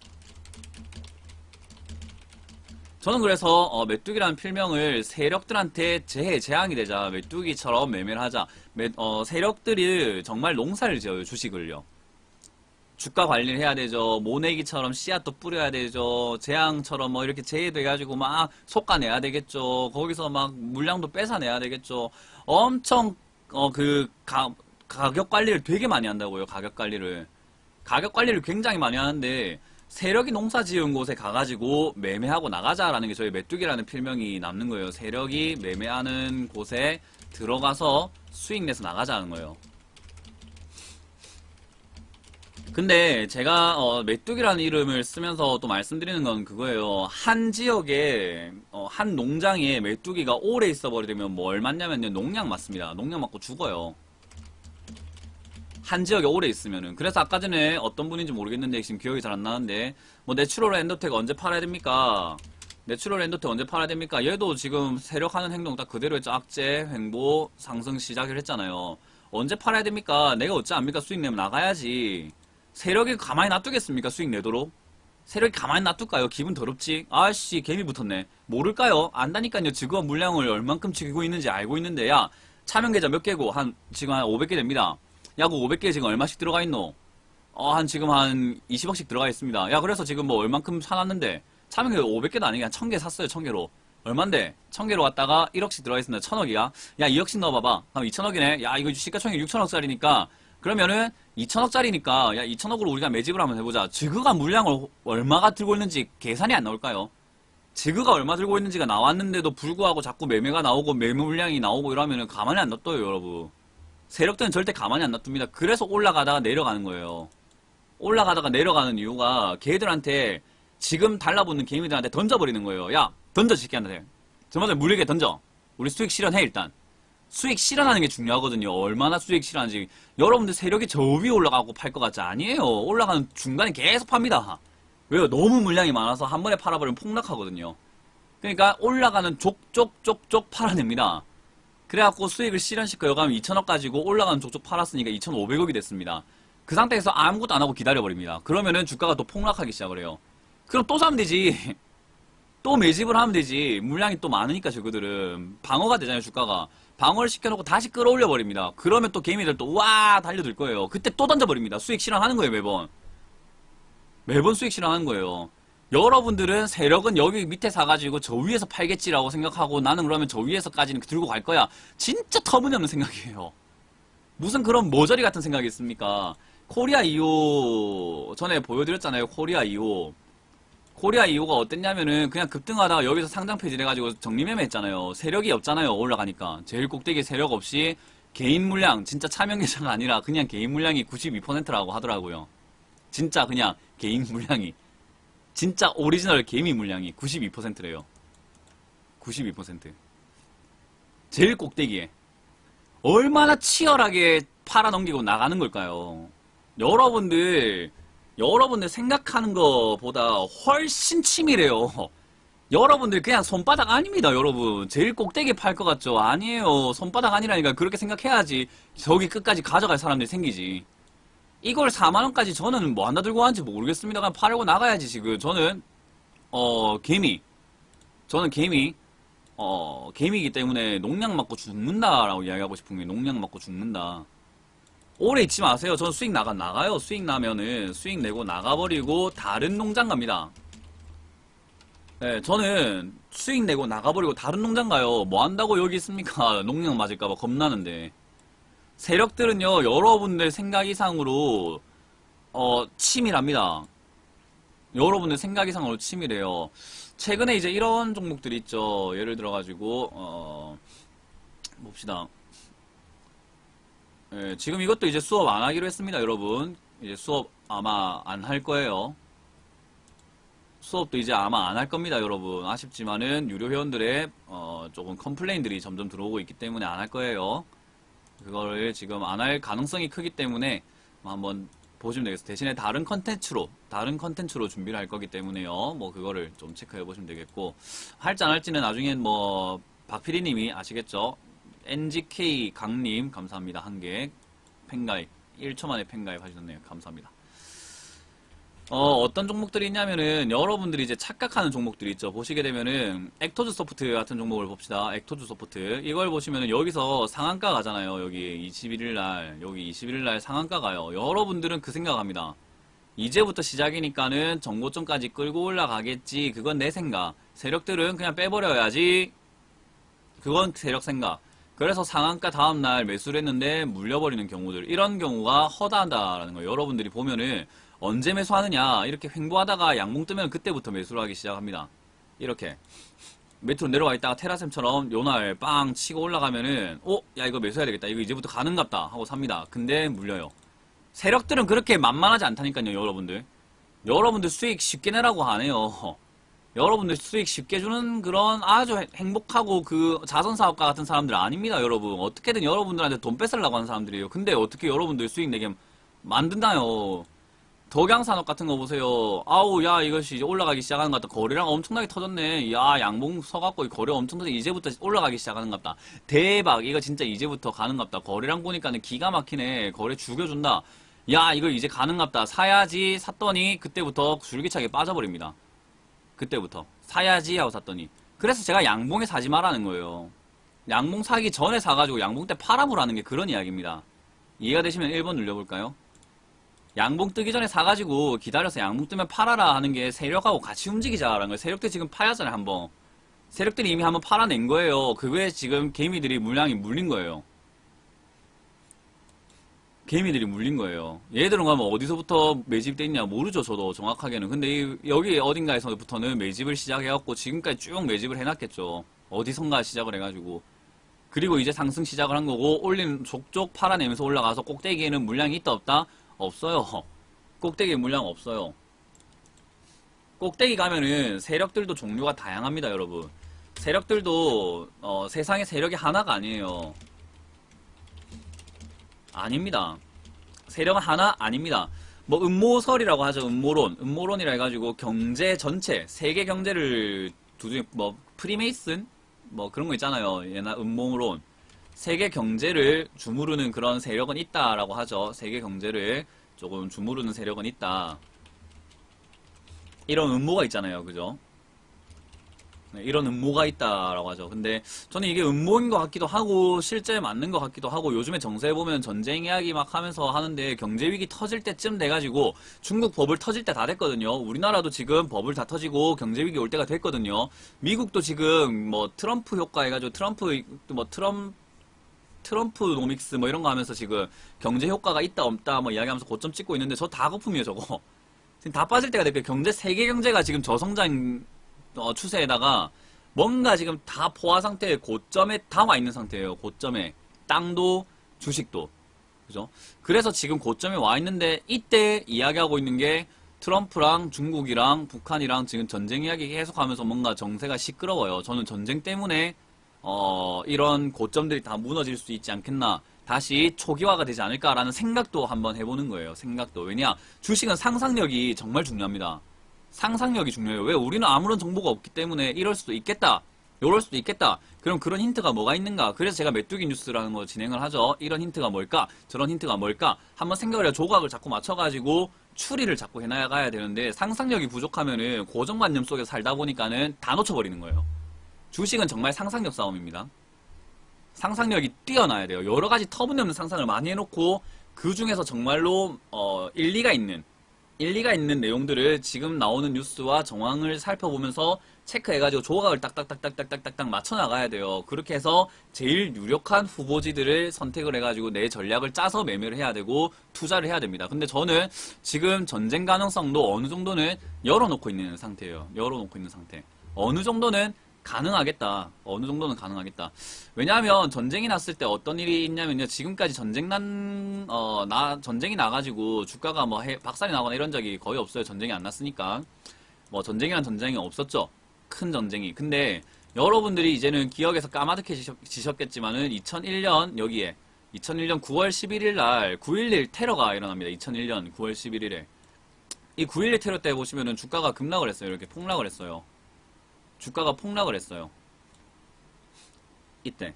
저는 그래서 메뚜기라는 필명을 세력들한테 재앙이 되자 메뚜기처럼 매매를 하자. 세력들이 정말 농사를 지어요. 주식을요. 주가 관리를 해야 되죠. 모내기처럼 씨앗도 뿌려야 되죠. 재앙처럼 뭐 이렇게 재해돼가지고 막 솎아내야 되겠죠. 거기서 막 물량도 뺏어내야 되겠죠. 엄청 가격 관리를 되게 많이 한다고요. 가격 관리를 굉장히 많이 하는데 세력이 농사 지은 곳에 가가지고 매매하고 나가자라는 게 저희 메뚜기라는 필명이 남는 거예요. 세력이 매매하는 곳에 들어가서 수익 내서 나가자는 거예요. 근데 제가 메뚜기라는 이름을 쓰면서 또 말씀드리는 건 그거예요. 한 지역에 한 농장에 메뚜기가 오래 있어버리면 뭘 맞냐면요. 농약 맞습니다. 농약 맞고 죽어요. 한 지역에 오래 있으면은. 그래서 아까 전에 어떤 분인지 모르겠는데 지금 기억이 잘 안 나는데 뭐 내추럴 엔더텍 언제 팔아야 됩니까? 내추럴 엔더텍 언제 팔아야 됩니까? 얘도 지금 세력하는 행동 딱 그대로 했죠. 악재, 횡보, 상승 시작을 했잖아요. 언제 팔아야 됩니까? 내가 어찌 압니까? 수익 내면 나가야지. 세력이 가만히 놔두겠습니까? 수익 내도록? 세력이 가만히 놔둘까요? 기분 더럽지? 아씨 개미 붙었네. 모를까요? 안다니까요. 지금 물량을 얼만큼 지키고 있는지 알고 있는데 야 차명 계좌 몇 개고 지금 한 500개 됩니다. 야, 그 500개 지금 얼마씩 들어가 있노? 지금 한 20억씩 들어가 있습니다. 야, 그래서 지금 뭐 얼만큼 사놨는데, 차명계 500개도 아니게 한 1000개 샀어요, 1000개로. 얼만데? 1000개로 왔다가 1억씩 들어가 있습니다. 1000억이야. 야, 2억씩 넣어봐봐. 그럼 2000억이네. 야, 이거 시가총액 6000억짜리니까, 그러면은 2000억짜리니까, 야, 2000억으로 우리가 매집을 한번 해보자. 지그가 물량을 얼마가 들고 있는지 계산이 안 나올까요? 지그가 얼마 들고 있는지가 나왔는데도 불구하고 자꾸 매매가 나오고 매매 물량이 나오고 이러면은 가만히 안 놔둬요, 여러분. 세력들은 절대 가만히 안 놔둡니다. 그래서 올라가다가 내려가는 거예요. 올라가다가 내려가는 이유가 걔들한테 지금 달라붙는 개미들한테 던져버리는 거예요. 야, 던져, 새끼한테. 저마다 물리게 던져. 우리 수익 실현해, 일단. 수익 실현하는 게 중요하거든요. 얼마나 수익 실현하는지. 여러분들 세력이 저 위에 올라가고 팔 것 같지? 아니에요. 올라가는 중간에 계속 팝니다. 왜요? 너무 물량이 많아서 한 번에 팔아버리면 폭락하거든요. 그러니까 올라가는 족족족족 팔아냅니다. 그래갖고 수익을 실현시켜 가면 2천억 가지고 올라가는 족족 팔았으니까 2,500억이 됐습니다. 그 상태에서 아무것도 안 하고 기다려버립니다. 그러면은 주가가 또 폭락하기 시작을 해요. 그럼 또 사면 되지. 또 매집을 하면 되지. 물량이 또 많으니까 저그들은 방어가 되잖아요, 주가가. 방어를 시켜놓고 다시 끌어올려 버립니다. 그러면 또 개미들 또 와 달려들 거예요. 그때 또 던져버립니다. 수익 실현하는 거예요, 매번. 매번 수익 실현하는 거예요. 여러분들은 세력은 여기 밑에 사가지고 저 위에서 팔겠지라고 생각하고 나는 그러면 저 위에서까지는 들고 갈 거야. 진짜 터무니없는 생각이에요. 무슨 그런 모조리 같은 생각이 있습니까? 코리아 2호 전에 보여드렸잖아요. 코리아 2호. 코리아 2호가 어땠냐면은 그냥 급등하다가 여기서 상장 폐지해가지고 정리매매 했잖아요. 세력이 없잖아요. 올라가니까. 제일 꼭대기 세력 없이 개인 물량, 진짜 차명 계좌가 아니라 그냥 개인 물량이 92%라고 하더라고요. 진짜 그냥 개인 물량이. 진짜 오리지널 개미 물량이 92%래요. 92%. 제일 꼭대기에. 얼마나 치열하게 팔아넘기고 나가는 걸까요? 여러분들 생각하는 것보다 훨씬 치밀해요. 여러분들 그냥 손바닥 아닙니다, 여러분. 제일 꼭대기에 팔 것 같죠? 아니에요. 손바닥 아니라니까. 그렇게 생각해야지 저기 끝까지 가져갈 사람들이 생기지. 이걸 4만원까지 저는 뭐 하나 들고 왔는지 모르겠습니다. 그냥 팔고 나가야지, 지금. 저는, 개미. 저는 개미이기 때문에 농약 맞고 죽는다라고 이야기하고 싶은 게 농약 맞고 죽는다. 오래 있지 마세요. 저는 수익 나가요. 수익 나면은 수익 내고 나가버리고 다른 농장 갑니다. 네, 저는 수익 내고 나가버리고 다른 농장 가요. 뭐 한다고 여기 있습니까? 농약 맞을까봐 겁나는데. 세력들은요, 여러분들 생각 이상으로, 치밀합니다. 여러분들 생각 이상으로 치밀해요. 최근에 이제 이런 종목들이 있죠. 예를 들어가지고, 봅시다. 예, 지금 이것도 이제 수업 안 하기로 했습니다, 여러분. 이제 수업 아마 안 할 거예요. 수업도 이제 아마 안 할 겁니다, 여러분. 아쉽지만은 유료 회원들의 조금 컴플레인들이 점점 들어오고 있기 때문에 안 할 거예요. 그거를 지금 안 할 가능성이 크기 때문에 한번 보시면 되겠어요. 대신에 다른 컨텐츠로 준비를 할 거기 때문에요. 뭐 그거를 좀 체크해 보시면 되겠고, 할지 안 할지는 나중엔 뭐 박PD님이 아시겠죠? NGK 강님 감사합니다. 한 개 팬가입 1초 만에 팬가입 하셨네요. 감사합니다. 어떤 종목들이 있냐면은 여러분들이 이제 착각하는 종목들이 있죠. 보시게 되면은 액토즈 소프트 같은 종목을 봅시다. 액토즈 소프트 이걸 보시면은 여기서 상한가 가잖아요. 여기 21일날 상한가 가요. 여러분들은 그 생각합니다. 이제부터 시작이니까는 정고점까지 끌고 올라가겠지. 그건 내 생각. 세력들은 그냥 빼버려야지. 그건 세력 생각. 그래서 상한가 다음날 매수를 했는데 물려버리는 경우들, 이런 경우가 허다하다라는 거예요. 여러분들이 보면은 언제 매수하느냐, 이렇게 횡보하다가 양봉 뜨면 그때부터 매수를 하기 시작합니다. 이렇게 밑으로 내려와 있다가 테라셈처럼 요날 빵 치고 올라가면은 야 이거 매수해야 되겠다, 이거 이제부터 가는갑다 하고 삽니다. 근데 물려요. 세력들은 그렇게 만만하지 않다니까요. 여러분들 수익 쉽게 내라고 하네요. 여러분들 수익 쉽게 주는 그런 아주 행복하고 그 자선사업가 같은 사람들 아닙니다, 여러분. 어떻게든 여러분들한테 돈 뺏으려고 하는 사람들이에요. 근데 어떻게 여러분들 수익 내게 만든다요? 덕양산업 같은 거 보세요. 아우, 야, 이것이 이제 올라가기 시작하는 것 같다. 거래량 엄청나게 터졌네. 야, 양봉 서갖고 거래 엄청 터져. 이제부터 올라가기 시작하는 것 같다. 대박. 이거 진짜 이제부터 가는 것 같다. 거래량 보니까는 기가 막히네. 거래 죽여준다. 야, 이거 이제 가는 것 같다. 사야지. 샀더니 그때부터 줄기차게 빠져버립니다. 그때부터 사야지 하고 샀더니. 그래서 제가 양봉에 사지 말라는 거예요. 양봉 사기 전에 사가지고 양봉 때 팔아보라는 게 그런 이야기입니다. 이해가 되시면 1번 눌려볼까요? 양봉 뜨기 전에 사가지고 기다려서 양봉 뜨면 팔아라 하는 게 세력하고 같이 움직이자라는 거예요. 세력들 지금 파였잖아요, 한번. 세력들이 이미 한번 팔아낸 거예요. 그거에 지금 개미들이 물량이 물린 거예요. 개미들이 물린 거예요. 얘들은 가면 어디서부터 매집돼 있냐 모르죠, 저도 정확하게는. 근데 여기 어딘가에서부터는 매집을 시작해갖고 지금까지 쭉 매집을 해놨겠죠. 어디선가 시작을 해가지고. 그리고 이제 상승 시작을 한 거고, 올린 족족 팔아내면서 올라가서 꼭대기에는 물량이 있다 없다? 없어요. 꼭대기에 물량 없어요. 꼭대기 가면은 세력들도 종류가 다양합니다, 여러분. 세력들도 세상에 세력이 하나가 아니에요. 아닙니다. 세력은 하나 아닙니다. 뭐 음모설이라고 하죠. 음모론이라 해가지고 경제 전체 세계 경제를 두중에 뭐 프리메이슨 뭐 그런 거 있잖아요. 옛날 음모론 세계 경제를 주무르는 그런 세력은 있다라고 하죠. 세계 경제를 조금 주무르는 세력은 있다. 이런 음모가 있잖아요. 그죠? 네, 이런 음모가 있다라고 하죠. 근데 저는 이게 음모인 것 같기도 하고 실제 맞는 것 같기도 하고 요즘에 정세에 보면 전쟁 이야기 막 하면서 하는데 경제 위기 터질 때쯤 돼가지고 중국 버블 터질 때 다 됐거든요. 우리나라도 지금 버블 다 터지고 경제 위기 올 때가 됐거든요. 미국도 지금 뭐 트럼프 효과 해가지고 트럼프 노믹스 뭐 이런 거 하면서 지금 경제 효과가 있다 없다 뭐 이야기하면서 고점 찍고 있는데 저 다 거품이에요 저거. 지금 다 빠질 때가 됐고요. 세계 경제가 지금 저성장 추세에다가 뭔가 지금 다 포화 상태에 고점에 다 와 있는 상태예요. 고점에 땅도 주식도 그죠? 그래서 지금 고점에 와 있는데 이때 이야기하고 있는 게 트럼프랑 중국이랑 북한이랑 지금 전쟁 이야기 계속하면서 뭔가 정세가 시끄러워요. 저는 전쟁 때문에 이런 고점들이 다 무너질 수 있지 않겠나. 다시 초기화가 되지 않을까라는 생각도 한번 해보는 거예요. 생각도. 왜냐? 주식은 상상력이 정말 중요합니다. 상상력이 중요해요. 왜? 우리는 아무런 정보가 없기 때문에 이럴 수도 있겠다. 요럴 수도 있겠다. 그럼 그런 힌트가 뭐가 있는가? 그래서 제가 메뚜기 뉴스라는 거 진행을 하죠. 이런 힌트가 뭘까? 저런 힌트가 뭘까? 한번 생각을 해요. 조각을 자꾸 맞춰가지고 추리를 자꾸 해나가야 되는데 상상력이 부족하면은 고정관념 속에 살다 보니까는 다 놓쳐버리는 거예요. 주식은 정말 상상력 싸움입니다. 상상력이 뛰어나야 돼요. 여러 가지 터무니없는 상상을 많이 해놓고 그 중에서 정말로 일리가 있는 내용들을 지금 나오는 뉴스와 정황을 살펴보면서 체크해가지고 조각을 딱딱딱딱딱딱딱 맞춰 나가야 돼요. 그렇게 해서 제일 유력한 후보지들을 선택을 해가지고 내 전략을 짜서 매매를 해야 되고 투자를 해야 됩니다. 근데 저는 지금 전쟁 가능성도 어느 정도는 열어놓고 있는 상태예요. 열어놓고 있는 상태. 어느 정도는 가능하겠다. 어느 정도는 가능하겠다. 왜냐하면 전쟁이 났을 때 어떤 일이 있냐면요. 지금까지 전쟁이 나가지고 주가가 뭐 박살이 나거나 이런 적이 거의 없어요. 전쟁이 안 났으니까. 뭐 전쟁이란 전쟁이 없었죠. 큰 전쟁이. 근데 여러분들이 이제는 기억에서 까마득해지셨겠지만은 2001년 여기에 2001년 9월 11일 날 9.11 테러가 일어납니다. 2001년 9월 11일에. 이 9.11 테러 때 보시면은 주가가 급락을 했어요. 이렇게 폭락을 했어요. 주가가 폭락을 했어요. 이때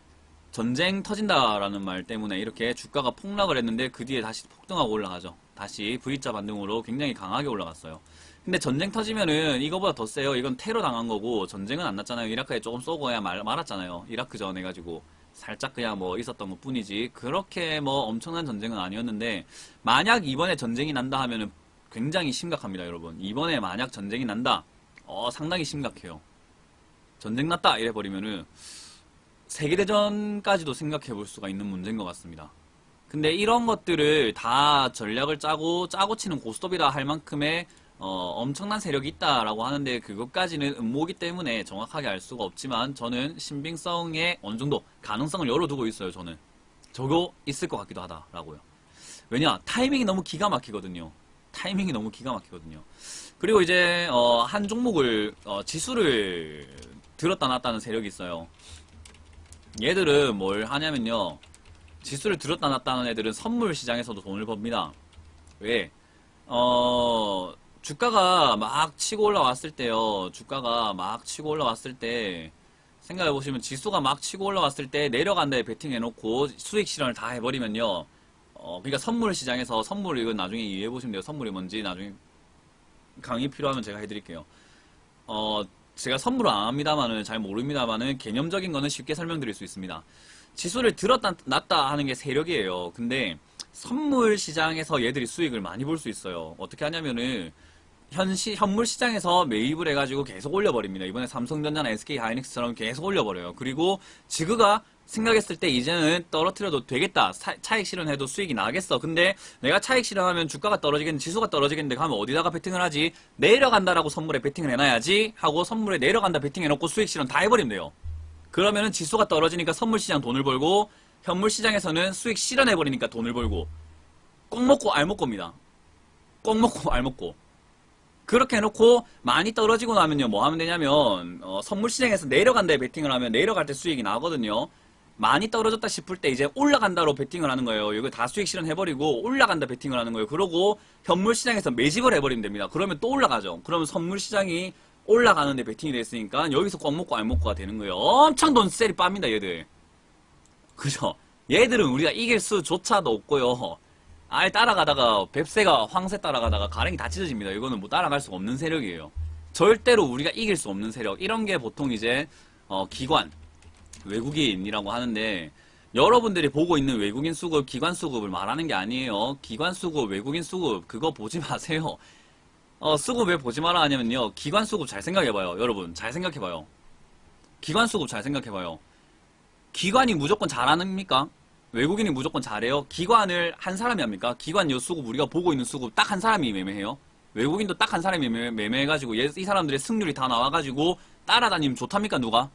전쟁 터진다라는 말 때문에 이렇게 주가가 폭락을 했는데 그 뒤에 다시 폭등하고 올라가죠. 다시 V자 반등으로 굉장히 강하게 올라갔어요. 근데 전쟁 터지면은 이거보다 더 세요. 이건 테러 당한 거고 전쟁은 안 났잖아요. 이라크에 조금 쏘고야 말았잖아요. 이라크 전 해가지고 살짝 그냥 뭐 있었던 것 뿐이지 그렇게 뭐 엄청난 전쟁은 아니었는데 만약 이번에 전쟁이 난다 하면은 굉장히 심각합니다, 여러분. 이번에 만약 전쟁이 난다, 상당히 심각해요. 전쟁 났다 이래버리면은 세계대전까지도 생각해 볼 수가 있는 문제인 것 같습니다. 근데 이런 것들을 다 전략을 짜고 치는 고스톱이다 할 만큼의 엄청난 세력이 있다라고 하는데 그것까지는 음모기 때문에 정확하게 알 수가 없지만 저는 신빙성에 어느 정도 가능성을 열어두고 있어요. 저는 저거 있을 것 같기도 하다라고요. 왜냐? 타이밍이 너무 기가 막히거든요. 타이밍이 너무 기가 막히거든요. 그리고 이제 한 종목을 지수를 들었다 놨다는 세력이 있어요. 얘들은 뭘 하냐면요. 지수를 들었다 놨다는 애들은 선물 시장에서도 돈을 법니다. 왜? 주가가 막 치고 올라왔을 때요. 주가가 막 치고 올라왔을 때 생각해보시면 지수가 막 치고 올라왔을 때 내려간다에 베팅해놓고 수익 실현을 다 해버리면요. 그러니까 선물 시장에서 선물 이건 나중에 이해해보시면 돼요. 선물이 뭔지 나중에 강의 필요하면 제가 해드릴게요. 제가 선물을 안 합니다만은 잘 모릅니다만은 개념적인 거는 쉽게 설명드릴 수 있습니다. 지수를 들었다 놨다 하는 게 세력이에요. 근데 선물 시장에서 얘들이 수익을 많이 볼 수 있어요. 어떻게 하냐면은 현물 시장에서 매입을 해가지고 계속 올려버립니다. 이번에 삼성전자나 SK하이닉스처럼 계속 올려버려요. 그리고 지그가 생각했을 때 이제는 떨어뜨려도 되겠다. 차익 실현해도 수익이 나겠어. 근데 내가 차익 실현하면 주가가 떨어지겠는데 지수가 떨어지겠는데 하면 어디다가 베팅을 하지? 내려간다라고 선물에 베팅을 해놔야지 하고 선물에 내려간다 베팅해놓고 수익 실현 다 해버리면 돼요. 그러면은 지수가 떨어지니까 선물 시장 돈을 벌고 현물 시장에서는 수익 실현해버리니까 돈을 벌고 꼭 먹고 알 먹고입니다. 꼭 먹고 알 먹고. 그렇게 해놓고 많이 떨어지고 나면요 뭐 하면 되냐면 선물 시장에서 내려간다에 베팅을 하면 내려갈 때 수익이 나거든요. 많이 떨어졌다 싶을 때 이제 올라간다로 베팅을 하는 거예요. 이거 다 수익 실현해버리고 올라간다 베팅을 하는 거예요. 그러고 현물 시장에서 매집을 해버리면 됩니다. 그러면 또 올라가죠. 그러면 선물 시장이 올라가는데 베팅이 됐으니까 여기서 꽉 먹고 알 먹고가 되는 거예요. 엄청 돈 세리 빱니다 얘들. 그죠? 얘들은 우리가 이길 수조차도 없고요. 아예 따라가다가 뱁새가 황새 따라가다가 가랭이 다 찢어집니다. 이거는 뭐 따라갈 수가 없는 세력이에요. 절대로 우리가 이길 수 없는 세력. 이런 게 보통 이제 기관, 외국인이라고 하는데 여러분들이 보고 있는 외국인 수급, 기관 수급을 말하는 게 아니에요. 기관 수급, 외국인 수급 그거 보지 마세요. 수급 왜 보지 마라 하냐면요. 기관 수급 잘 생각해봐요. 여러분 잘 생각해봐요. 기관 수급 잘 생각해봐요. 기관이 무조건 잘하십니까? 외국인이 무조건 잘해요? 기관을 한 사람이 합니까? 기관 요 수급 우리가 보고 있는 수급 딱 한 사람이 매매해요? 외국인도 딱 한 사람이 매매해가지고 이 사람들의 승률이 다 나와가지고 따라다니면 좋답니까 누가?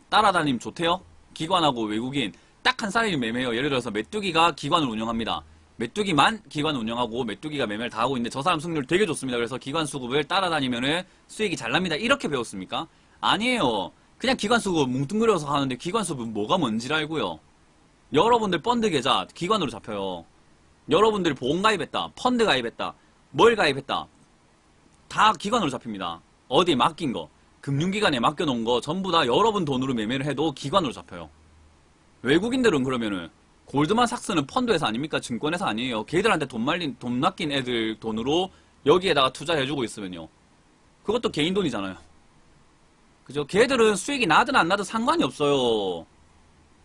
따라다니면 좋대요? 기관하고 외국인 딱 한 사람이 매매해요. 예를 들어서 메뚜기가 기관을 운영합니다. 메뚜기만 기관을 운영하고 메뚜기가 매매를 다 하고 있는데 저 사람 승률 되게 좋습니다. 그래서 기관 수급을 따라다니면은 수익이 잘 납니다. 이렇게 배웠습니까? 아니에요. 그냥 기관 수급 뭉뚱그려서 하는데 기관 수급은 뭐가 뭔지를 알고요. 여러분들 펀드 계좌 기관으로 잡혀요. 여러분들이 보험 가입했다, 펀드 가입했다, 뭘 가입했다 다 기관으로 잡힙니다. 어디에 맡긴 거, 금융기관에 맡겨놓은 거 전부 다 여러분 돈으로 매매를 해도 기관으로 잡혀요. 외국인들은 그러면은 골드만삭스는 펀드회사 아닙니까? 증권회사 아니에요. 걔들한테 돈 맡긴 애들 돈으로 여기에다가 투자해주고 있으면요. 그것도 개인 돈이잖아요. 그죠? 걔들은 수익이 나든 안 나든 상관이 없어요.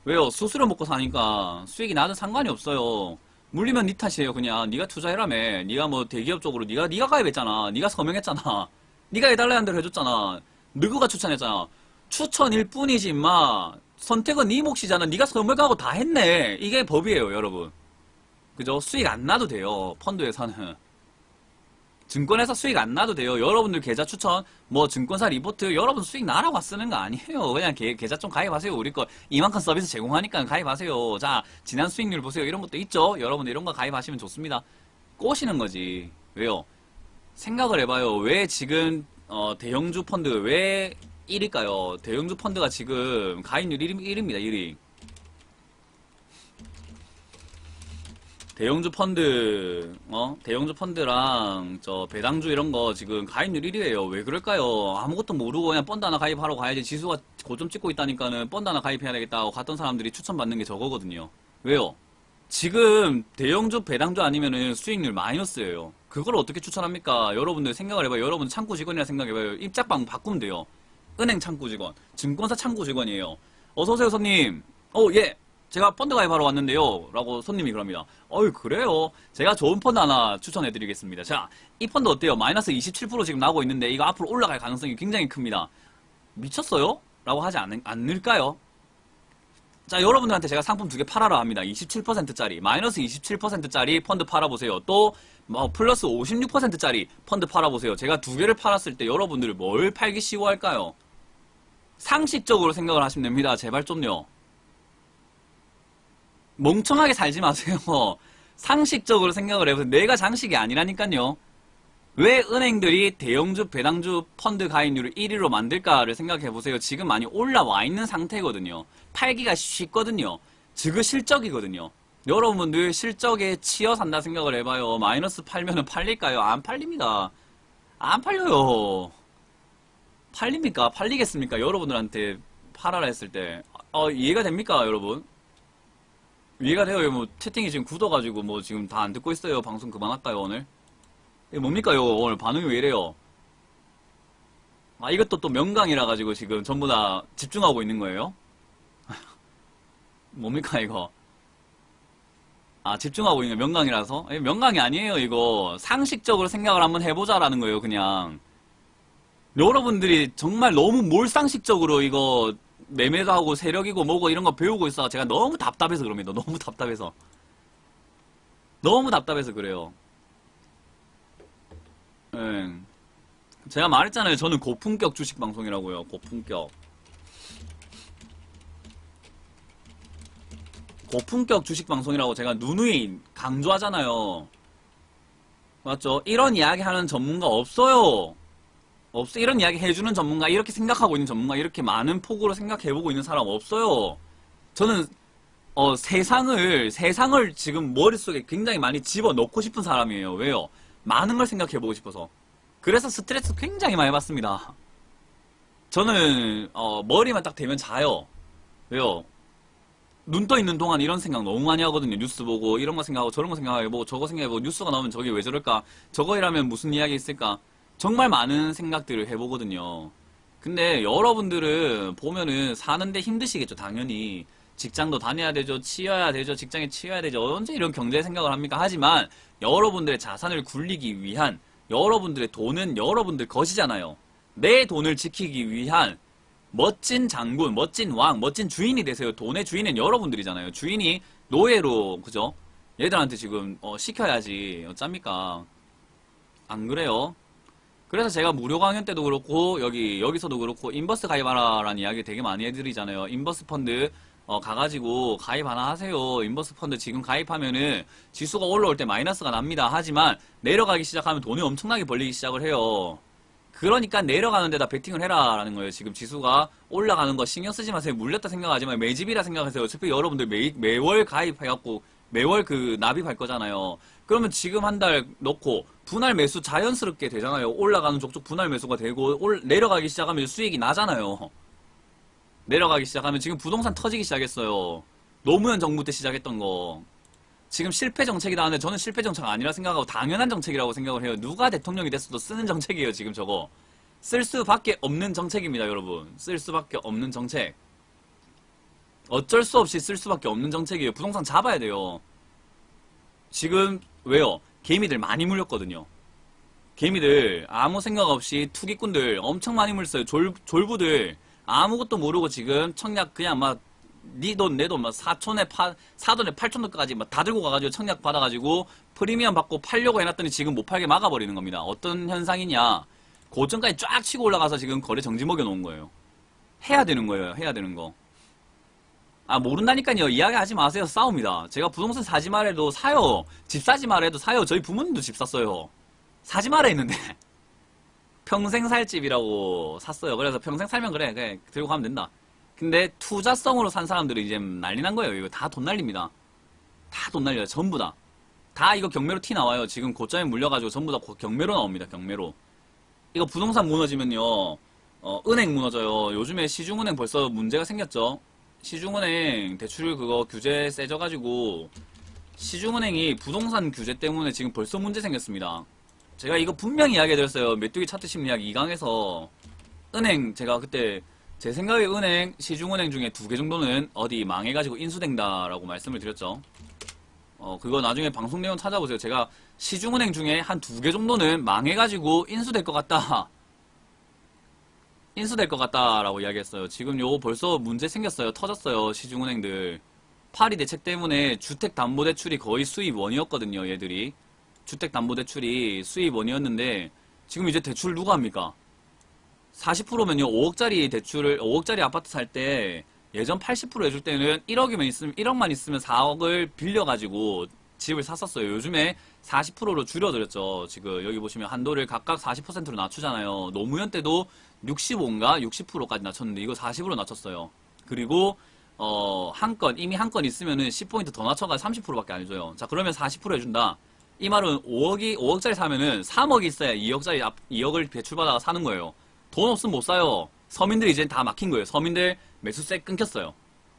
왜요? 수수료 먹고 사니까 수익이 나든 상관이 없어요. 물리면 니 탓이에요. 그냥 니가 투자해라며. 니가 뭐 대기업 쪽으로 니가 가입했잖아. 니가 서명했잖아. 니가 해달라는 대로 해줬잖아. 누구가 추천했잖아. 추천일 뿐이지 임마. 선택은 네 몫이잖아. 니가 서명하고 다 했네. 이게 법이에요 여러분. 그죠? 수익 안 나도 돼요. 펀드에서는. 증권회사 수익 안 나도 돼요. 여러분들 계좌 추천, 뭐 증권사 리포트 여러분 수익 나라고 쓰는 거 아니에요. 그냥 계좌 좀 가입하세요. 우리 거 이만큼 서비스 제공하니까 가입하세요. 자, 지난 수익률 보세요. 이런 것도 있죠. 여러분들 이런 거 가입하시면 좋습니다. 꼬시는 거지. 왜요? 생각을 해봐요. 왜 지금 대형주 펀드 왜 1위일까요? 대형주 펀드가 지금 가입률 1위입니다. 1위. 대형주 펀드, 대형주 펀드랑, 배당주 이런 거 지금 가입률 1위에요. 왜 그럴까요? 아무것도 모르고 그냥 펀드 하나 가입하러 가야지. 지수가 고점 찍고 있다니까는 펀드 하나 가입해야 되겠다고 갔던 사람들이 추천받는 게 저거거든요. 왜요? 지금 대형주, 배당주 아니면은 수익률 마이너스예요. 그걸 어떻게 추천합니까? 여러분들 생각을 해봐요. 여러분 창구 직원이라 생각해봐요. 입장방 바꾸면 돼요. 은행 창구 직원, 증권사 창구 직원이에요. 어서오세요, 손님. 예. 제가 펀드 가입하러 왔는데요. 라고 손님이 그럽니다. 그래요? 제가 좋은 펀드 하나 추천해드리겠습니다. 자, 이 펀드 어때요? 마이너스 27% 지금 나오고 있는데 이거 앞으로 올라갈 가능성이 굉장히 큽니다. 미쳤어요? 라고 하지 않을까요? 자, 여러분들한테 제가 상품 2개 팔아라 합니다. 27%짜리, 마이너스 27%짜리 펀드 팔아보세요. 또, 플러스 56%짜리 펀드 팔아보세요. 제가 2개를 팔았을 때 여러분들이 뭘 팔기 쉬워할까요? 상식적으로 생각을 하시면 됩니다. 제발 좀요. 멍청하게 살지 마세요. 상식적으로 생각을 해보세요. 내가 장식이 아니라니까요. 왜 은행들이 대형주, 배당주 펀드 가입률을 1위로 만들까를 생각해보세요. 지금 많이 올라와 있는 상태거든요. 팔기가 쉽거든요. 지그 실적이거든요. 여러분들 실적에 치여 산다 생각을 해봐요. 마이너스 팔면은 팔릴까요? 안 팔립니다. 안 팔려요. 팔립니까? 팔리겠습니까? 여러분들한테 팔아라 했을 때. 이해가 됩니까, 여러분? 이해가 돼요. 뭐 채팅이 지금 굳어가지고 뭐 지금 다 안 듣고 있어요. 방송 그만할까요 오늘? 이게 뭡니까 요 오늘 반응이 왜 이래요? 이것도 또 명강이라 가지고 지금 전부 다 집중하고 있는 거예요? 뭡니까 이거? 집중하고 있는 명강이라서? 명강이 아니에요 이거. 상식적으로 생각을 한번 해보자라는 거예요 그냥. 여러분들이 정말 너무 몰상식적으로 이거 매매도 하고 세력이고 뭐고 이런 거 배우고 있어. 제가 너무 답답해서 그럽니다. 너무 답답해서. 너무 답답해서 그래요. 예. 제가 말했잖아요. 저는 고품격 주식 방송이라고요. 고품격. 고품격 주식 방송이라고 제가 누누이 강조하잖아요. 맞죠? 이런 이야기 하는 전문가 없어요. 없어. 이런 이야기 해주는 전문가, 이렇게 생각하고 있는 전문가, 이렇게 많은 폭으로 생각해보고 있는 사람 없어요. 저는, 세상을 지금 머릿속에 굉장히 많이 집어넣고 싶은 사람이에요. 왜요? 많은 걸 생각해보고 싶어서. 그래서 스트레스 굉장히 많이 받습니다. 저는, 머리만 딱 대면 자요. 왜요? 눈 떠 있는 동안 이런 생각 너무 많이 하거든요. 뉴스 보고 이런 거 생각하고 저런 거 생각해보고 저거 생각해보고 뉴스가 나오면 저게 왜 저럴까? 저거이라면 무슨 이야기 있을까? 정말 많은 생각들을 해보거든요. 근데 여러분들은 보면은 사는데 힘드시겠죠, 당연히. 직장도 다녀야 되죠, 치여야 되죠, 직장에 치여야 되죠. 언제 이런 경제 생각을 합니까? 하지만 여러분들의 자산을 굴리기 위한 여러분들의 돈은 여러분들 것이잖아요. 내 돈을 지키기 위한 멋진 장군, 멋진 왕, 멋진 주인이 되세요. 돈의 주인은 여러분들이잖아요. 주인이 노예로, 그죠? 얘들한테 지금, 시켜야지. 어쩝니까? 안 그래요? 그래서 제가 무료 강연 때도 그렇고, 여기서도 그렇고, 인버스 가입하라라는 이야기 되게 많이 해드리잖아요. 인버스 펀드, 가가지고 가입 하나 하세요. 인버스 펀드 지금 가입하면은 지수가 올라올 때 마이너스가 납니다. 하지만 내려가기 시작하면 돈이 엄청나게 벌리기 시작을 해요. 그러니까 내려가는 데다 베팅을 해라라는 거예요. 지금 지수가 올라가는 거 신경 쓰지 마세요. 물렸다 생각하지 마요. 매집이라 생각하세요. 어차피 여러분들 매월 가입해갖고 매월 그 납입할 거잖아요. 그러면 지금 한 달 넣고 분할 매수 자연스럽게 되잖아요. 올라가는 족족 분할 매수가 되고 내려가기 시작하면 수익이 나잖아요. 내려가기 시작하면 지금 부동산 터지기 시작했어요. 노무현 정부 때 시작했던 거. 지금 실패 정책이다 하는데 저는 실패 정책 아니라 생각하고 당연한 정책이라고 생각을 해요. 누가 대통령이 됐어도 쓰는 정책이에요, 지금 저거. 쓸 수밖에 없는 정책입니다, 여러분. 쓸 수밖에 없는 정책. 어쩔 수 없이 쓸 수밖에 없는 정책이에요. 부동산 잡아야 돼요. 지금, 왜요? 개미들 많이 물렸거든요. 개미들 아무 생각 없이 투기꾼들 엄청 많이 물렸어요. 졸부들 아무것도 모르고 지금 청약 그냥 막 니 돈, 내 돈, 막 4촌에 4돈에 8촌도까지 막 다 들고 가가지고 청약 받아가지고 프리미엄 받고 팔려고 해놨더니 지금 못 팔게 막아버리는 겁니다. 어떤 현상이냐. 고점까지 쫙 치고 올라가서 지금 거래 정지 먹여놓은 거예요. 해야 되는 거예요. 해야 되는 거. 아, 모른다니까요. 이야기하지 마세요. 싸웁니다. 제가 부동산 사지 말해도 사요. 집 사지 말해도 사요. 저희 부모님도 집 샀어요. 사지 말아 했는데. 평생 살 집이라고 샀어요. 그래서 평생 살면 그래 들고 가면 된다. 근데 투자성으로 산 사람들은 이제 난리 난 거예요. 이거 다 돈 날립니다. 다 돈 날려요. 전부 다. 다 이거 경매로 티 나와요. 지금 고점에 물려가지고 전부 다 경매로 나옵니다. 경매로. 이거 부동산 무너지면요. 은행 무너져요. 요즘에 시중은행 벌써 문제가 생겼죠. 시중은행 대출 그거 규제 세져가지고 시중은행이 부동산 규제 때문에 지금 벌써 문제 생겼습니다. 제가 이거 분명히 이야기해드렸어요. 메뚜기 차트 심리학 2강에서 은행 제가 그때 제 생각에 은행, 시중은행 중에 2개 정도는 어디 망해가지고 인수된다라고 말씀을 드렸죠. 그거 나중에 방송 내용 찾아보세요. 제가 시중은행 중에 한 2개 정도는 망해가지고 인수될 것 같다. 인수될 것 같다라고 이야기했어요. 지금 요 벌써 문제 생겼어요. 터졌어요. 시중은행들. 파리 대책 때문에 주택담보대출이 거의 수입원이었거든요. 얘들이. 주택담보대출이 수입원이었는데 지금 이제 대출 누가 합니까? 40%면요, 5억짜리 대출을, 5억짜리 아파트 살 때, 예전 80% 해줄 때는 1억만 있으면 4억을 빌려가지고 집을 샀었어요. 요즘에 40%로 줄여드렸죠. 지금 여기 보시면 한도를 각각 40%로 낮추잖아요. 노무현 때도 65인가 60%까지 낮췄는데 이거 40으로 낮췄어요. 그리고, 이미 한 건 있으면은 10포인트 더 낮춰가 30%밖에 안 해줘요. 자, 그러면 40% 해준다. 이 말은 5억짜리 사면은 3억이 있어야 2억을 대출받아가 사는 거예요. 돈 없으면 못 사요. 서민들이 이제 다 막힌 거예요. 서민들 매수세 끊겼어요.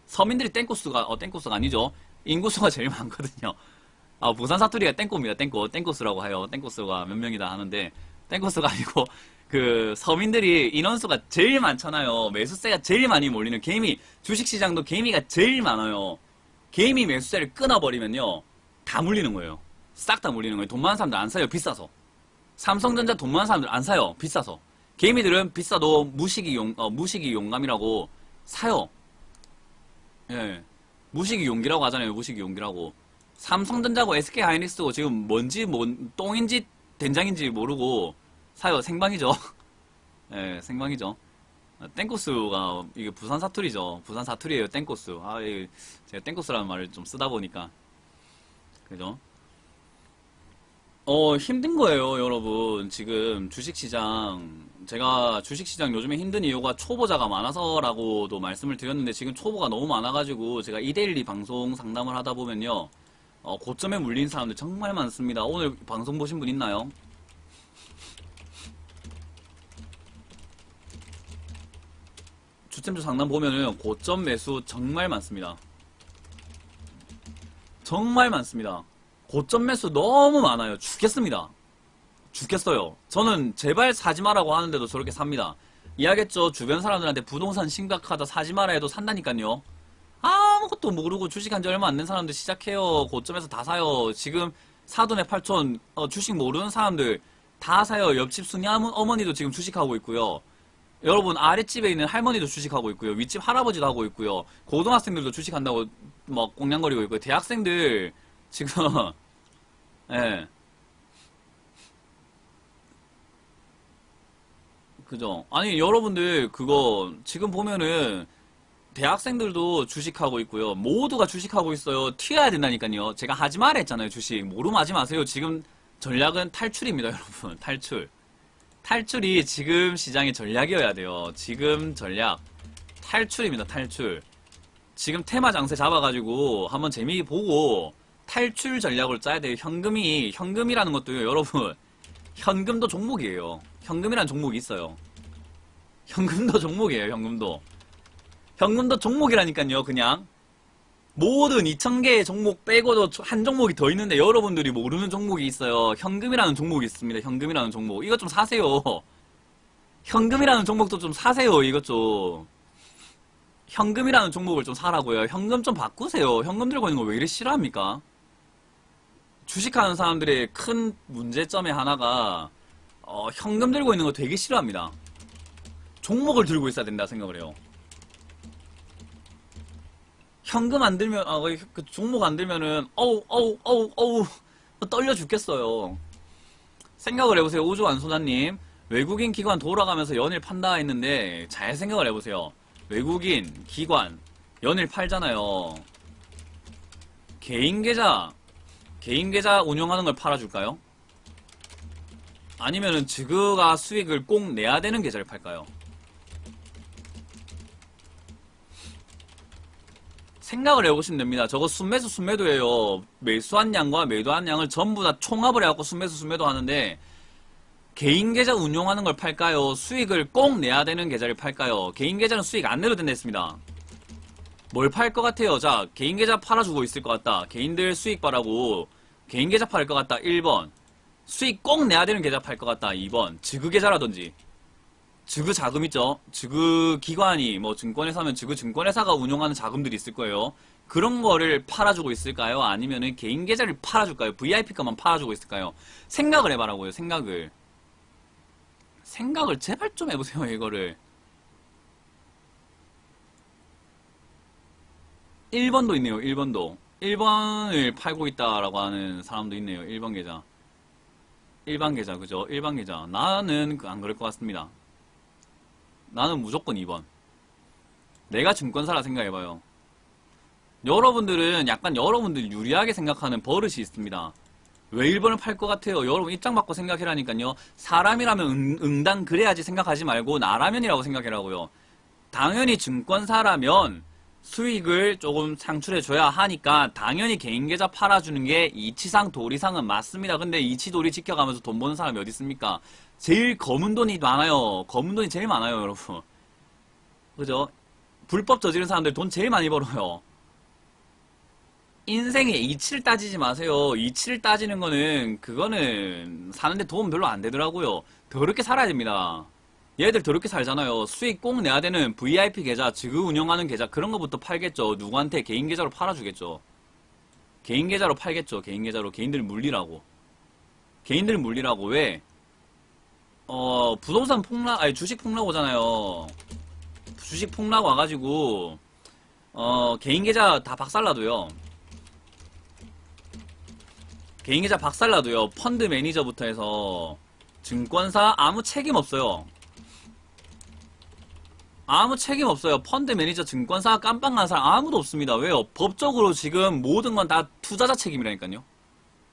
서민들이 땡코스가 아니죠. 인구수가 제일 많거든요. 부산 사투리가 땡코입니다. 땡코스라고 해요. 땡코스가 몇 명이다 하는데, 땡코스가 아니고, 서민들이 인원수가 제일 많잖아요. 매수세가 제일 많이 몰리는 주식시장도 개미가 제일 많아요. 개미 매수세를 끊어버리면요, 다 물리는 거예요. 싹 다 물리는 거예요. 돈 많은 사람들 안 사요. 비싸서. 삼성전자 돈 많은 사람들 안 사요. 비싸서. 개미들은 비싸도 무식이 용감이라고 사요. 예. 무식이 용기라고 하잖아요. 무식이 용기라고. 삼성전자고 SK하이닉스고 지금 똥인지 된장인지 모르고 사요. 생방이죠. 예, 생방이죠. 땡코스가 이게 부산 사투리죠. 부산 사투리예요. 땡코스. 제가 땡코스라는 말을 좀 쓰다 보니까 그죠? 힘든 거예요, 여러분. 지금 제가 주식시장 요즘에 힘든 이유가 초보자가 많아서라고도 말씀을 드렸는데, 지금 초보가 너무 많아가지고, 제가 2대1리 방송 상담을 하다 보면요, 고점에 물린 사람들 정말 많습니다. 오늘 방송 보신 분 있나요? 주템주 상담 보면은 고점 매수 정말 많습니다. 정말 많습니다. 고점 매수 너무 많아요. 죽겠습니다. 죽겠어요. 저는 제발 사지 마라고 하는데도 저렇게 삽니다. 이해하겠죠? 주변 사람들한테 부동산 심각하다 사지 마라 해도 산다니까요. 아무것도 모르고 주식한 지 얼마 안 된 사람들 시작해요. 고점에서 다 사요. 지금 사돈의 팔촌 주식 모르는 사람들 다 사요. 옆집 순이 어머니도 지금 주식하고 있고요. 여러분 아랫집에 있는 할머니도 주식하고 있고요. 윗집 할아버지도 하고 있고요. 고등학생들도 주식한다고 막 꽁냥거리고 있고요. 대학생들 지금 예. 그죠? 아니, 여러분들, 그거, 지금 보면은, 대학생들도 주식하고 있고요. 모두가 주식하고 있어요. 튀어야 된다니까요. 제가 하지 말라 했잖아요, 주식. 모르면 하지 마세요. 지금 전략은 탈출입니다, 여러분. 탈출. 탈출이 지금 시장의 전략이어야 돼요. 지금 전략. 탈출입니다, 탈출. 지금 테마 장세 잡아가지고 한번 재미있게 보고 탈출 전략을 짜야 돼요. 현금이라는 것도요, 여러분. 현금도 종목이에요. 현금이라는 종목이 있어요. 현금도 종목이에요, 현금도. 현금도 종목이라니까요, 그냥. 모든 2,000개의 종목 빼고도 한 종목이 더 있는데 여러분들이 모르는 종목이 있어요. 현금이라는 종목이 있습니다, 현금이라는 종목. 이것 좀 사세요. 현금이라는 종목도 좀 사세요, 이것 좀. 현금이라는 종목을 좀 사라고요. 현금 좀 바꾸세요. 현금 들고 있는 거 왜 이리 싫어합니까? 주식하는 사람들의 큰 문제점의 하나가 현금 들고 있는 거 되게 싫어합니다. 종목을 들고 있어야 된다 생각을 해요. 현금 안 들면 그 종목 안 들면은 어우 떨려 죽겠어요. 생각을 해보세요. 우주완소나님, 외국인 기관 돌아가면서 연일 판다 했는데 잘 생각을 해보세요. 외국인 기관 연일 팔잖아요. 개인 계좌 운영하는 걸 팔아줄까요? 아니면은 지그가 수익을 꼭 내야 되는 계좌를 팔까요? 생각을 해보시면 됩니다. 저거 순매수 순매도예요. 매수한 양과 매도한 양을 전부 다 총합을 해갖고 순매수 순매도 하는데, 개인 계좌 운용하는 걸 팔까요? 수익을 꼭 내야 되는 계좌를 팔까요? 개인 계좌는 수익 안 내도 된다 했습니다. 뭘 팔 것 같아요? 자, 개인 계좌 팔아주고 있을 것 같다. 개인들 수익 바라고 개인 계좌 팔 것 같다. 1번. 수익 꼭 내야 되는 계좌 팔 것 같다. 2번. 지그 계좌라든지. 지그 자금 있죠? 지그 기관이 뭐 증권회사 하면 지그 증권회사가 운영하는 자금들이 있을 거예요. 그런 거를 팔아주고 있을까요? 아니면은 개인 계좌를 팔아줄까요? VIP 것만 팔아주고 있을까요? 생각을 해봐라고요. 생각을 제발 좀 해보세요. 이거를 1번도 있네요. 1번도 1번을 팔고 있다라고 하는 사람도 있네요. 1번 계좌, 일반 계좌, 그죠? 일반 계좌. 나는 안 그럴 것 같습니다. 나는 무조건 2번. 내가 증권사라 생각해봐요. 여러분들은 약간 여러분들 유리하게 생각하는 버릇이 있습니다. 왜 1번을 팔 것 같아요? 여러분 입장 바꿔 생각해라니까요. 사람이라면 응당 그래야지 생각하지 말고 나라면이라고 생각해라고요. 당연히 증권사라면 수익을 조금 창출해줘야 하니까 당연히 개인계좌 팔아주는 게 이치상 도리상은 맞습니다. 근데 이치도리 지켜가면서 돈 버는 사람이 어디 있습니까? 제일 검은 돈이 많아요. 검은 돈이 제일 많아요, 여러분. 그죠? 불법 저지른 사람들 돈 제일 많이 벌어요. 인생에 이치를 따지지 마세요. 이치를 따지는 거는 그거는 사는데 도움 별로 안 되더라고요. 더럽게 살아야 됩니다. 얘들 더럽게 살잖아요. 수익 꼭 내야 되는 VIP 계좌, 지금 운영하는 계좌 그런 거부터 팔겠죠. 누구한테 개인 계좌로 팔아주겠죠. 개인 계좌로 팔겠죠. 개인 계좌로 개인들 물리라고. 개인들 물리라고. 왜? 부동산 폭락, 아니 주식 폭락 오잖아요. 주식 폭락 와가지고 개인 계좌 다 박살나도요. 개인 계좌 박살나도요. 펀드 매니저부터 해서 증권사 아무 책임 없어요. 아무 책임 없어요. 펀드 매니저, 증권사 깜빵 간 사람 아무도 없습니다. 왜요? 법적으로 지금 모든 건 다 투자자 책임이라니까요.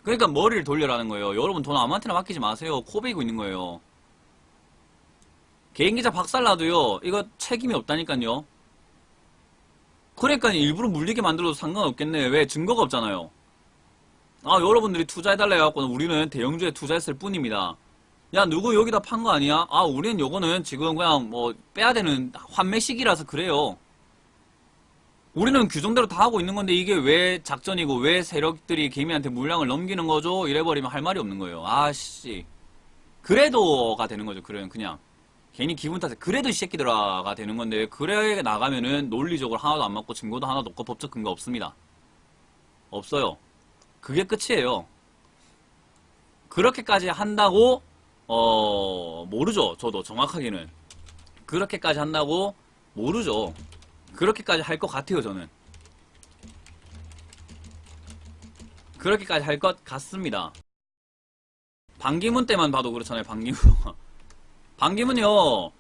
그러니까 머리를 돌려라는 거예요. 여러분 돈 아무한테나 맡기지 마세요. 코 베이고 있는 거예요. 개인기자 박살나도요, 이거 책임이 없다니까요. 그러니까 일부러 물리게 만들어도 상관없겠네. 왜? 증거가 없잖아요. 아, 여러분들이 투자해달라 해갖고 우리는 대형주에 투자했을 뿐입니다. 야, 누구 여기다 판 거 아니야? 아, 우리는 요거는 지금 그냥 뭐 빼야 되는 환매 시기라서 그래요. 우리는 규정대로 다 하고 있는 건데 이게 왜 작전이고 왜 세력들이 개미한테 물량을 넘기는 거죠? 이래버리면 할 말이 없는 거예요. 아씨. 그래도가 되는 거죠. 그냥. 괜히 기분 탓에 그래도 이 새끼들아가 되는 건데 그래 나가면은 논리적으로 하나도 안 맞고 증거도 하나도 없고 법적 근거 없습니다. 없어요. 그게 끝이에요. 그렇게까지 한다고 모르죠. 저도 정확하게는 그렇게까지 한다고 모르죠. 그렇게까지 할 것 같아요. 저는 그렇게까지 할 것 같습니다. 반기문 때만 봐도 그렇잖아요. 반기문요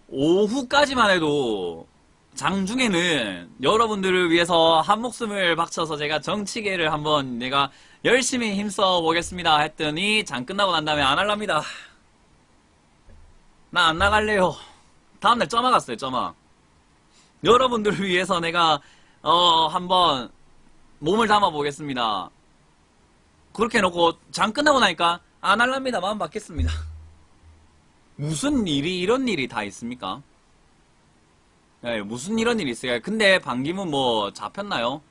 오후까지만 해도 장중에는 여러분들을 위해서 한 목숨을 바쳐서 제가 정치계를 한번 내가 열심히 힘써 보겠습니다 했더니 장 끝나고 난 다음에 안 할랍니다. 나 안 나갈래요. 다음날 쩌마 갔어요. 쩌마. 여러분들을 위해서 내가 한번 몸을 담아 보겠습니다. 그렇게 해놓고 장 끝나고 나니까 안 할랍니다. 마음 받겠습니다. 무슨 일이 이런 일이 다 있습니까? 네, 무슨 이런 일이 있어요. 근데 반기문 뭐 잡혔나요?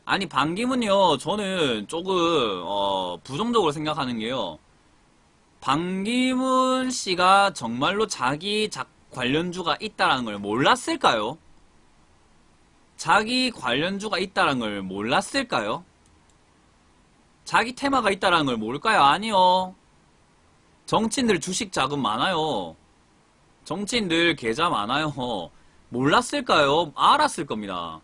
아니 반기문요 저는 조금 부정적으로 생각하는 게요. 반기문 씨가 정말로 자기 관련주가 있다라는 걸 몰랐을까요? 자기 관련주가 있다라는 걸 몰랐을까요? 자기 테마가 있다라는 걸 모를까요? 아니요. 정치인들 주식 자금 많아요. 정치인들 계좌 많아요. 몰랐을까요? 알았을 겁니다.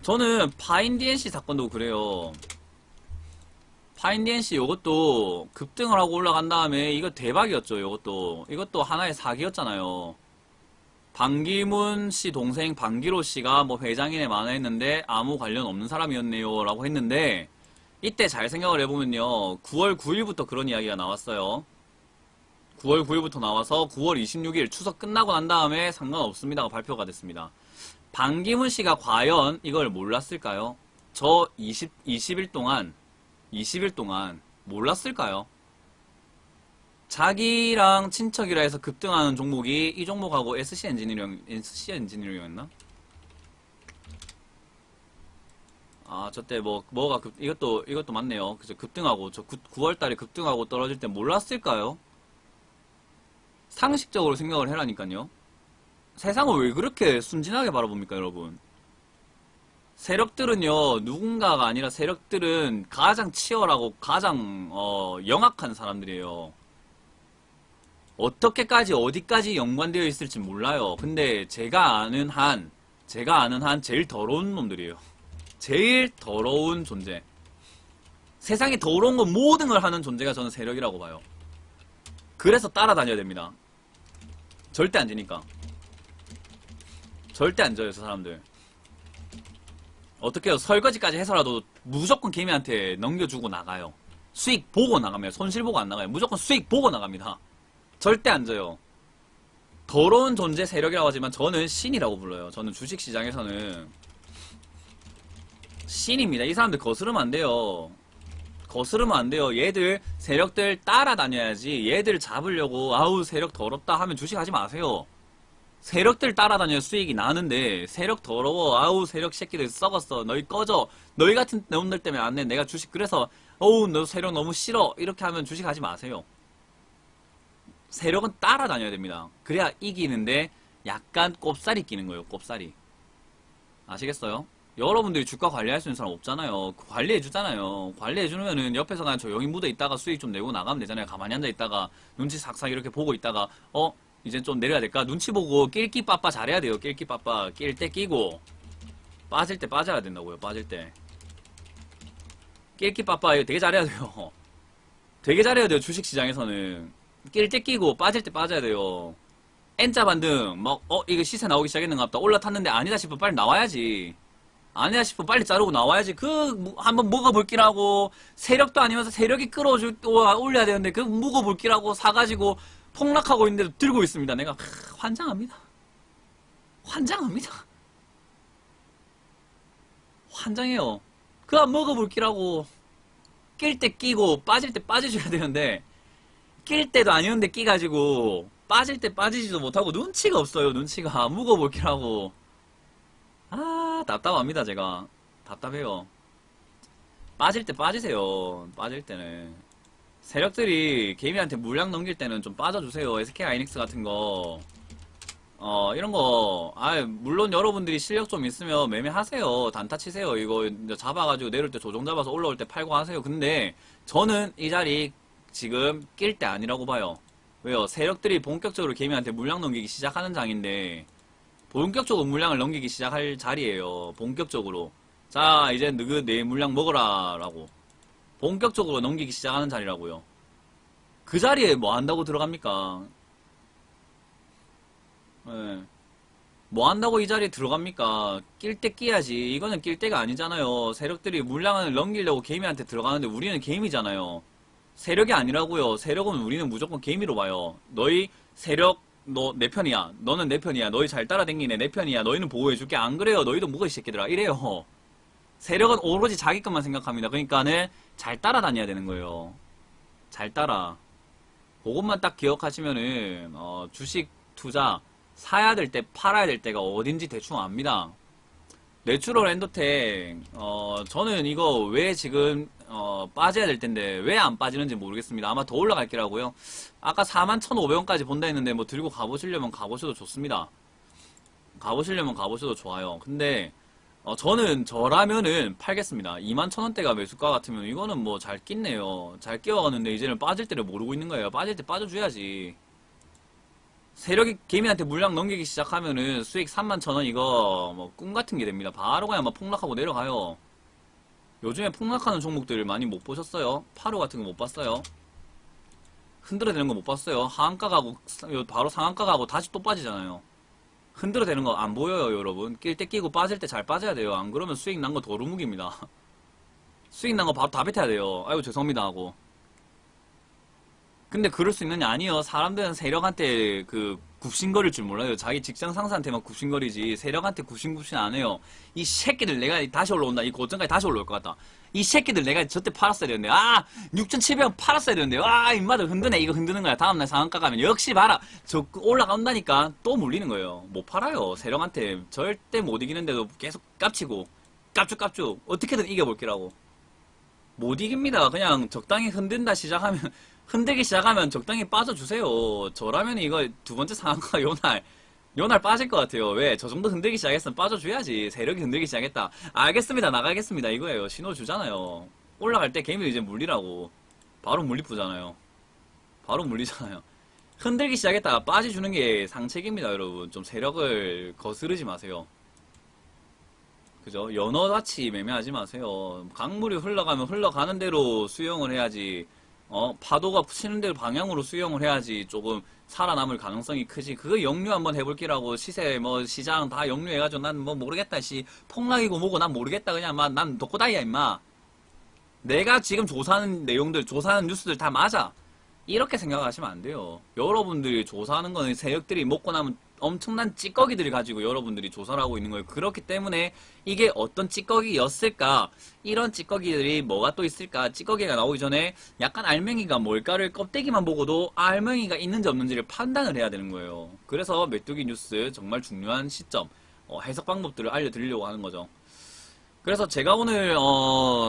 저는 파인DNC 사건도 그래요. 파인DNC 요것도 급등을 하고 올라간 다음에 이거 대박이었죠. 이것도 하나의 사기였잖아요. 반기문 씨 동생 반기로 씨가 뭐 회장인에 만화했는데 아무 관련 없는 사람이었네요 라고 했는데 이때 잘 생각을 해보면요 9월 9일부터 그런 이야기가 나왔어요. 9월 9일부터 나와서 9월 26일 추석 끝나고 난 다음에 상관없습니다가 발표가 됐습니다. 반기문 씨가 과연 이걸 몰랐을까요? 저 20일 동안 몰랐을까요? 자기랑 친척이라 해서 급등하는 종목이 이 종목하고 SC 엔지니어링이었나? 아, 저때 뭐가 이것도 맞네요. 그죠? 급등하고, 9월달에 급등하고 떨어질 때 몰랐을까요? 상식적으로 생각을 해라니까요. 세상을 왜 그렇게 순진하게 바라봅니까, 여러분? 세력들은요, 누군가가 아니라 세력들은 가장 치열하고 가장, 영악한 사람들이에요. 어떻게까지, 어디까지 연관되어 있을지 몰라요. 근데 제가 아는 한 제일 더러운 놈들이에요. 제일 더러운 존재. 세상에 더러운 건 모든 걸 하는 존재가 저는 세력이라고 봐요. 그래서 따라다녀야 됩니다. 절대 안 지니까. 절대 안 져요, 저 사람들. 어떻게 해요? 설거지까지 해서라도 무조건 개미한테 넘겨주고 나가요. 수익 보고 나가면 손실 보고 안 나가요. 무조건 수익 보고 나갑니다. 절대 안 져요. 더러운 존재 세력이라고 하지만 저는 신이라고 불러요. 저는 주식시장에서는 신입니다. 이 사람들 거스르면 안 돼요. 거스르면 안 돼요. 얘들 세력들 따라다녀야지. 얘들 잡으려고 아우 세력 더럽다 하면 주식하지 마세요. 세력들 따라다녀야 수익이 나는데 세력 더러워 아우 세력 새끼들 썩었어 너희 꺼져 너희 같은 놈들 때문에 안 돼 내가 주식 그래서 어우 너 세력 너무 싫어 이렇게 하면 주식하지 마세요. 세력은 따라다녀야 됩니다. 그래야 이기는데 약간 꼽살이 끼는 거예요. 꼽살이. 아시겠어요? 여러분들이 주가 관리할 수 있는 사람 없잖아요. 관리해주잖아요. 관리해주면은 옆에서 그냥 조용히 묻어 있다가 수익 좀 내고 나가면 되잖아요. 가만히 앉아 있다가 눈치 삭삭 이렇게 보고 있다가 이제 좀 내려야 될까? 눈치 보고 낄끼 빠빠 잘해야 돼요. 낄끼 빠빠 낄 때 끼고 빠질 때 빠져야 된다고요. 빠질 때 낄끼 빠빠 이거 되게 잘해야 돼요. 되게 잘해야 돼요. 주식시장에서는 낄 때 끼고 빠질 때 빠져야 돼요. N자 반등 막 이거 시세 나오기 시작했는가 보다 올라탔는데 아니다 싶으면 빨리 나와야지. 아니야 싶으면 빨리 자르고 나와야지. 한번 먹어볼기라고, 세력도 아니면서 세력이 올려야 되는데, 먹어볼기라고 사가지고 폭락하고 있는데도 들고 있습니다. 내가, 환장합니다. 환장합니다. 환장해요. 먹어볼기라고, 낄 때 끼고, 빠질 때 빠져줘야 되는데, 낄 때도 아니었는데 끼가지고, 빠질 때 빠지지도 못하고, 눈치가 없어요, 눈치가. 먹어볼기라고. 답답합니다, 제가. 답답해요. 빠질 때 빠지세요. 빠질 때는. 세력들이 개미한테 물량 넘길 때는 좀 빠져주세요. SK 하이닉스 같은 거. 이런 거, 물론 여러분들이 실력 좀 있으면 매매하세요. 단타 치세요. 이거 잡아가지고 내릴 때 조정 잡아서 올라올 때 팔고 하세요. 근데 저는 이 자리 지금 낄 때 아니라고 봐요. 왜요? 세력들이 본격적으로 개미한테 물량 넘기기 시작하는 장인데, 본격적으로 물량을 넘기기 시작할 자리예요. 본격적으로. 자, 이제 내 물량 먹어라 라고. 본격적으로 넘기기 시작하는 자리라고요. 그 자리에 뭐 한다고 들어갑니까? 네. 뭐 한다고 이 자리에 들어갑니까? 낄 때 끼야지. 이거는 낄 때가 아니잖아요. 세력들이 물량을 넘기려고 개미한테 들어가는데 우리는 개미잖아요. 세력이 아니라고요. 세력은 우리는 무조건 개미로 봐요. 너희 세력 너 내 편이야. 너는 내 편이야. 너희 잘 따라댕기네. 내 편이야. 너희는 보호해줄게. 안 그래요. 너희도 묵어 이 새끼들아. 이래요. 세력은 오로지 자기 것만 생각합니다. 그러니까는 잘 따라다녀야 되는 거예요. 잘 따라. 그것만 딱 기억하시면은 주식 투자 사야 될 때 팔아야 될 때가 어딘지 대충 압니다. 내추럴 엔더텍 저는 이거 왜 지금 빠져야 될 텐데 왜 안 빠지는지 모르겠습니다. 아마 더 올라갈 게라고요. 아까 41,500원까지 본다 했는데 뭐 들고 가보시려면 가보셔도 좋습니다. 가보시려면 가보셔도 좋아요. 근데 저라면은 팔겠습니다. 21,000원대가 매수가 같으면 이거는 뭐 잘 낀네요. 잘 끼워갔는데 이제는 빠질 때를 모르고 있는 거예요. 빠질 때 빠져줘야지. 세력이 개미한테 물량 넘기기 시작하면은 수익 31,000원 이거 뭐 꿈 같은 게 됩니다. 바로 그냥 막 폭락하고 내려가요. 요즘에 폭락하는 종목들 많이 못 보셨어요? 파로 같은 거 못 봤어요? 흔들어대는 거 못 봤어요? 하한가 가고 바로 상한가 가고 다시 또 빠지잖아요. 흔들어대는 거 안 보여요, 여러분. 낄 때 끼고 빠질 때 잘 빠져야 돼요. 안 그러면 수익 난 거 도루묵입니다. 수익 난 거 바로 다 뱉어야 돼요. 아이고 죄송합니다 하고. 근데 그럴 수 있느냐? 아니요. 사람들은 세력한테 굽신거릴 줄 몰라요. 자기 직장 상사한테만 굽신거리지 세력한테 굽신굽신 안 해요. 이 새끼들 내가 다시 올라온다. 이 고점까지 다시 올라올 것 같다. 이 새끼들 내가 저때 팔았어야 되는데 6,700원 팔았어야 되는데 인마들 흔드네. 이거 흔드는 거야. 다음날 상한가 가면 역시 봐라. 저 올라간다니까 또 물리는 거예요. 못 팔아요. 세력한테 절대 못 이기는데도 계속 깝치고 깝죽깝죽 어떻게든 이겨볼게라고. 못 이깁니다. 그냥 적당히 흔든다 시작하면 흔들기 시작하면 적당히 빠져주세요. 저라면 이거 두 번째 상한가 요날 빠질 것 같아요. 왜? 저 정도 흔들기 시작했으면 빠져줘야지. 세력이 흔들기 시작했다. 알겠습니다. 나가겠습니다. 이거예요. 신호 주잖아요. 올라갈 때 개미도 이제 물리라고. 바로 물리쁘잖아요. 바로 물리잖아요. 흔들기 시작했다가 빠져주는 게 상책입니다, 여러분. 좀 세력을 거스르지 마세요. 그죠? 연어같이 매매하지 마세요. 강물이 흘러가면 흘러가는 대로 수영을 해야지. 파도가 치는 대로 방향으로 수영을 해야지 조금 살아남을 가능성이 크지. 그거 역류 한번 해볼기라고 시세 시장 다 역류해가지고 난 뭐 모르겠다 폭락이고 뭐고 난 모르겠다 그냥 난 독고다이야 임마. 내가 지금 조사하는 내용들 조사하는 뉴스들 다 맞아. 이렇게 생각하시면 안 돼요. 여러분들이 조사하는 거는 세력들이 먹고 나면 엄청난 찌꺼기들이 가지고 여러분들이 조사를 하고 있는 거예요. 그렇기 때문에 이게 어떤 찌꺼기였을까? 이런 찌꺼기들이 뭐가 또 있을까? 찌꺼기가 나오기 전에 약간 알맹이가 뭘까를 껍데기만 보고도 알맹이가 있는지 없는지를 판단을 해야 되는 거예요. 그래서 메뚜기 뉴스 정말 중요한 시점, 해석 방법들을 알려드리려고 하는 거죠. 그래서 제가 오늘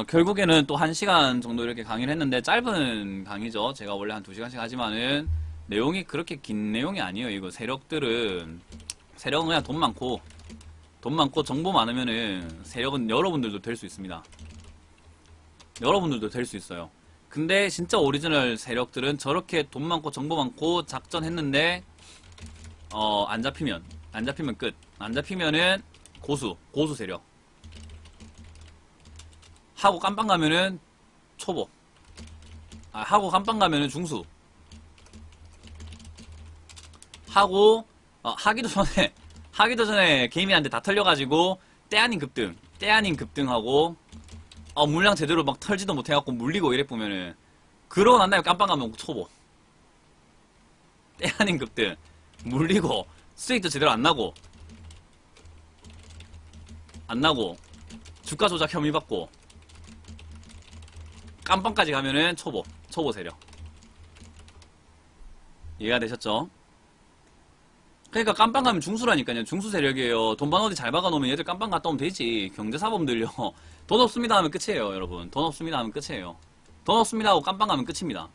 결국에는 또 1시간 정도 이렇게 강의를 했는데 짧은 강의죠. 제가 원래 한 2시간씩 하지만은 내용이 그렇게 긴 내용이 아니에요. 이거 세력은 그냥 돈 많고 정보 많으면은 세력은 여러분들도 될 수 있습니다. 여러분들도 될 수 있어요. 근데 진짜 오리지널 세력들은 저렇게 돈 많고 정보 많고 작전했는데 안 잡히면 끝. 안 잡히면은 고수 세력. 하고 깜빵 가면은 초보. 하고 깜빵 가면은 중수. 하고 하기도 전에 개미한테 다 털려가지고 때 아닌 급등. 때 아닌 급등하고 물량 제대로 막 털지도 못해갖고 물리고 이래 보면은 그러고 난 다음에 깜빵 가면 초보. 때 아닌 급등 물리고 수익도 제대로 안 나고 주가 조작 혐의 받고 깜빵까지 가면은 초보 세력. 이해가 되셨죠? 그러니까 깜빵 가면 중수라니까요. 중수 세력이에요. 돈반 어디 잘 박아놓으면 얘들 깜빵 갔다 오면 되지. 경제사범들요. 돈 없습니다 하면 끝이에요, 여러분. 돈 없습니다 하면 끝이에요. 돈 없습니다 하고 깜빵 가면 끝입니다.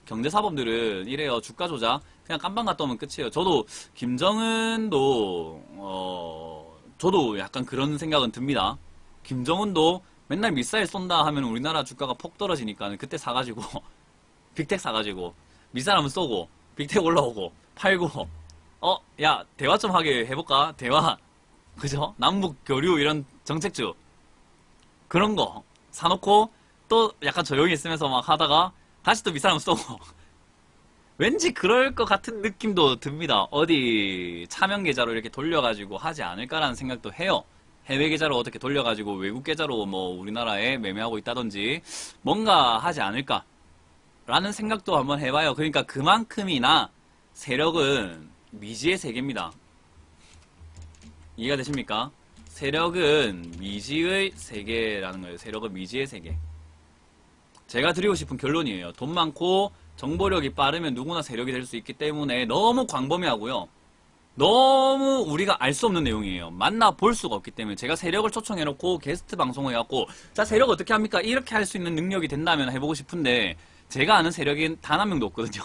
경제사범들은 이래요. 주가 조작. 그냥 깜빵 갔다 오면 끝이에요. 저도, 저도 약간 그런 생각은 듭니다. 김정은도 맨날 미사일 쏜다 하면 우리나라 주가가 폭 떨어지니까 그때 사가지고, 빅텍 사가지고, 미사일 한번 쏘고, 빅텍 올라오고, 팔고, 야, 대화 좀 하게 해볼까? 대화. 그죠? 남북 교류 이런 정책주. 그런 거 사놓고, 또 약간 조용히 있으면서 막 하다가, 다시 또 미사일 한번 쏘고. 왠지 그럴 것 같은 느낌도 듭니다. 어디 차명 계좌로 이렇게 돌려가지고 하지 않을까라는 생각도 해요. 해외 계좌로 어떻게 돌려가지고 외국 계좌로 뭐 우리나라에 매매하고 있다든지 뭔가 하지 않을까라는 생각도 한번 해봐요. 그러니까 그만큼이나 세력은 미지의 세계입니다. 이해가 되십니까? 세력은 미지의 세계라는 거예요. 세력은 미지의 세계. 제가 드리고 싶은 결론이에요. 돈 많고 정보력이 빠르면 누구나 세력이 될 수 있기 때문에 너무 광범위하고요. 너무 우리가 알 수 없는 내용이에요. 만나볼 수가 없기 때문에 제가 세력을 초청해놓고 게스트 방송을 해갖고 자 세력 어떻게 합니까? 이렇게 할 수 있는 능력이 된다면 해보고 싶은데 제가 아는 세력이 단 한 명도 없거든요.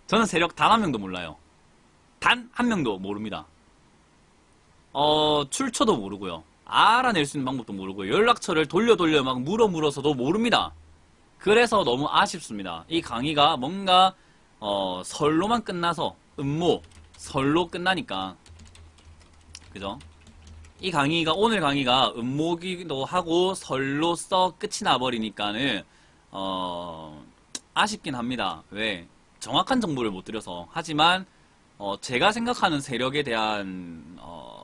저는 세력 단 한 명도 몰라요. 단 한 명도 모릅니다. 출처도 모르고요. 알아낼 수 있는 방법도 모르고요. 연락처를 돌려 막 물어서도 모릅니다. 그래서 너무 아쉽습니다. 이 강의가 뭔가 설로만 끝나서 음모, 설로 끝나니까 그죠? 이 강의가 오늘 강의가 음모기도 하고 설로써 끝이 나버리니까는 아쉽긴 합니다. 왜? 정확한 정보를 못 드려서. 하지만 제가 생각하는 세력에 대한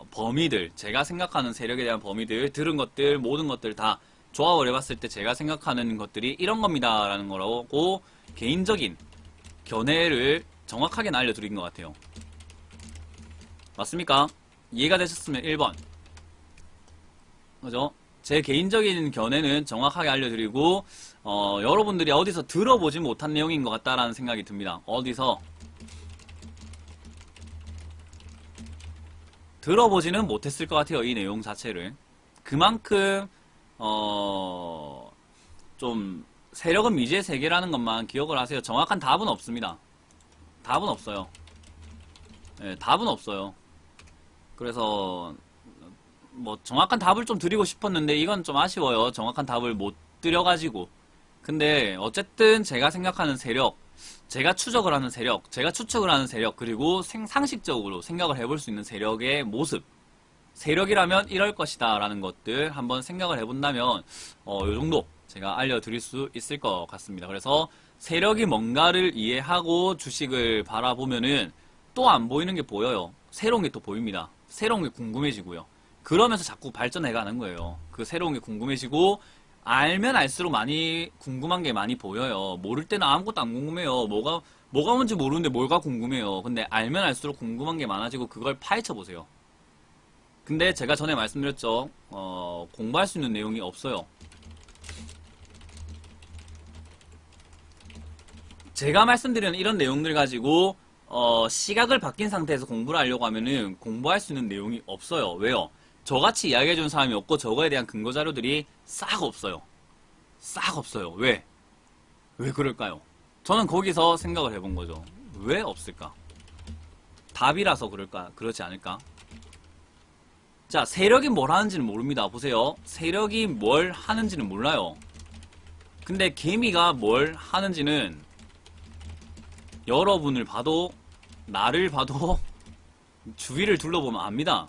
범위들, 제가 생각하는 세력에 대한 범위들, 들은 것들, 모든 것들 다 조합을 해봤을 때 제가 생각하는 것들이 이런 겁니다 라는 거라고 개인적인 견해를 정확하게 알려드린 것 같아요. 맞습니까? 이해가 되셨으면 1번. 그죠? 제 개인적인 견해는 정확하게 알려드리고 여러분들이 어디서 들어보지 못한 내용인 것 같다라는 생각이 듭니다. 어디서 들어보지는 못했을 것 같아요. 이 내용 자체를. 그만큼 좀 세력은 미지의 세계라는 것만 기억을 하세요. 정확한 답은 없습니다. 답은 없어요. 네, 답은 없어요. 그래서 뭐 정확한 답을 좀 드리고 싶었는데 이건 좀 아쉬워요. 정확한 답을 못 드려가지고. 근데 어쨌든 제가 생각하는 세력, 제가 추적을 하는 세력, 제가 추측을 하는 세력, 그리고 상식적으로 생각을 해볼 수 있는 세력의 모습, 세력이라면 이럴 것이다 라는 것들 한번 생각을 해본다면 요 정도 제가 알려드릴 수 있을 것 같습니다. 그래서 세력이 뭔가를 이해하고 주식을 바라보면은 또 안 보이는 게 보여요. 새로운 게 또 보입니다. 새로운 게 궁금해지고요. 그러면서 자꾸 발전해가는 거예요. 그 새로운 게 궁금해지고 알면 알수록 많이 궁금한 게 많이 보여요. 모를 때는 아무것도 안 궁금해요. 뭐가 뭔지 모르는데 뭐가 궁금해요. 근데 알면 알수록 궁금한 게 많아지고 그걸 파헤쳐 보세요. 근데 제가 전에 말씀드렸죠. 공부할 수 있는 내용이 없어요. 제가 말씀드리는 이런 내용들 가지고 시각을 바뀐 상태에서 공부를 하려고 하면은 공부할 수 있는 내용이 없어요. 왜요? 저같이 이야기해준 사람이 없고 저거에 대한 근거 자료들이 싹 없어요. 싹 없어요. 왜? 왜 그럴까요? 저는 거기서 생각을 해본 거죠. 왜 없을까? 답이라서 그럴까? 그렇지 않을까? 자, 세력이 뭘 하는지는 모릅니다. 보세요. 세력이 뭘 하는지는 몰라요. 근데 개미가 뭘 하는지는 여러분을 봐도 나를 봐도 주위를 둘러보면 압니다.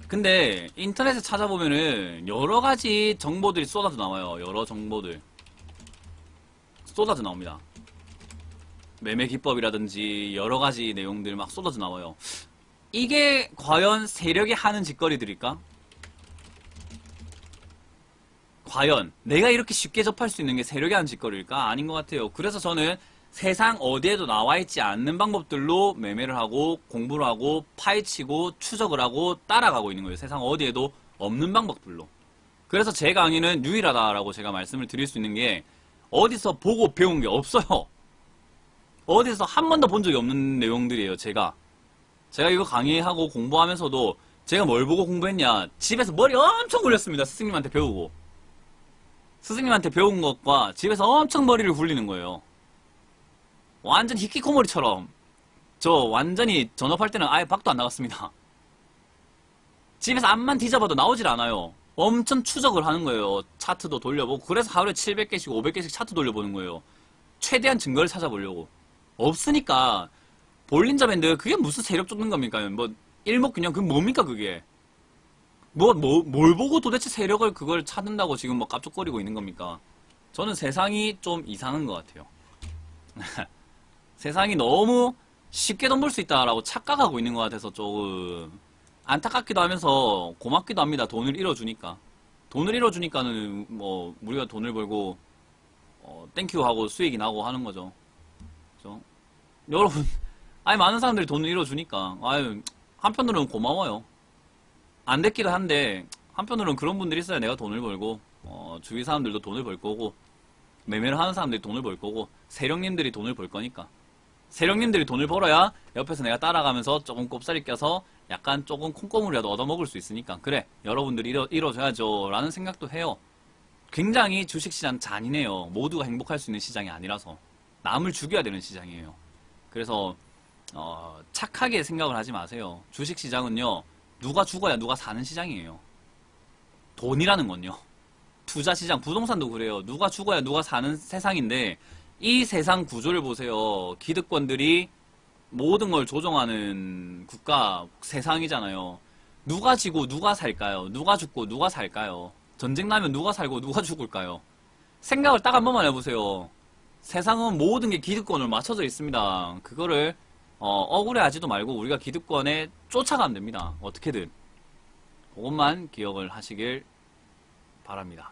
근데 인터넷에 찾아보면은 여러가지 정보들이 쏟아져 나와요. 여러 정보들 쏟아져 나옵니다. 매매 기법이라든지 여러가지 내용들 막 쏟아져 나와요. 이게 과연 세력이 하는 짓거리들일까? 과연 내가 이렇게 쉽게 접할 수 있는 게 세력이 하는 짓거리일까? 아닌 것 같아요. 그래서 저는 세상 어디에도 나와 있지 않는 방법들로 매매를 하고 공부를 하고 파헤치고 추적을 하고 따라가고 있는 거예요. 세상 어디에도 없는 방법들로. 그래서 제 강의는 유일하다라고 제가 말씀을 드릴 수 있는 게 어디서 보고 배운 게 없어요. 어디서 한 번도 본 적이 없는 내용들이에요. 제가 이거 강의하고 공부하면서도 제가 뭘 보고 공부했냐, 집에서 머리 엄청 굴렸습니다. 스승님한테 배우고. 스승님한테 배운 것과 집에서 엄청 머리를 굴리는 거예요. 완전 히키코모리처럼. 저 완전히 전업할 때는 아예 밖도 안 나갔습니다. 집에서 앞만 뒤져봐도 나오질 않아요. 엄청 추적을 하는 거예요. 차트도 돌려보고. 그래서 하루에 700개씩 500개씩 차트 돌려보는 거예요. 최대한 증거를 찾아보려고. 없으니까 볼린저 밴드 그게 무슨 세력 쫓는 겁니까? 뭐 일목균형 그게 뭡니까 그게? 뭘 보고 도대체 세력을 그걸 찾는다고 지금 뭐 깝죽거리고 있는 겁니까? 저는 세상이 좀 이상한 것 같아요. 세상이 너무 쉽게 돈 벌 수 있다라고 착각하고 있는 것 같아서 조금 안타깝기도 하면서 고맙기도 합니다. 돈을 잃어주니까. 돈을 잃어주니까는 뭐 우리가 돈을 벌고 땡큐 하고 수익이 나고 하는 거죠. 그죠? 여러분, 아니 많은 사람들이 돈을 잃어주니까 아유 한편으로는 고마워요. 안 됐기도 한데 한편으로는 그런 분들이 있어야 내가 돈을 벌고 주위 사람들도 돈을 벌 거고 매매를 하는 사람들이 돈을 벌 거고 세력님들이 돈을 벌 거니까 세력님들이 돈을 벌어야 옆에서 내가 따라가면서 조금 꼽사리 껴서 약간 조금 콩고물이라도 얻어먹을 수 있으니까 그래 여러분들이 이뤄줘야죠 라는 생각도 해요. 굉장히 주식시장 잔인해요. 모두가 행복할 수 있는 시장이 아니라서 남을 죽여야 되는 시장이에요. 그래서 착하게 생각을 하지 마세요. 주식시장은요 누가 죽어야 누가 사는 시장이에요. 돈이라는 건요. 투자시장, 부동산도 그래요. 누가 죽어야 누가 사는 세상인데 이 세상 구조를 보세요. 기득권들이 모든 걸 조종하는 국가 세상이잖아요. 누가 지고 누가 살까요? 누가 죽고 누가 살까요? 전쟁 나면 누가 살고 누가 죽을까요? 생각을 딱 한 번만 해보세요. 세상은 모든 게 기득권을 맞춰져 있습니다. 그거를 억울해하지도 말고 우리가 기득권에 쫓아가면 됩니다. 어떻게든. 그것만 기억을 하시길 바랍니다.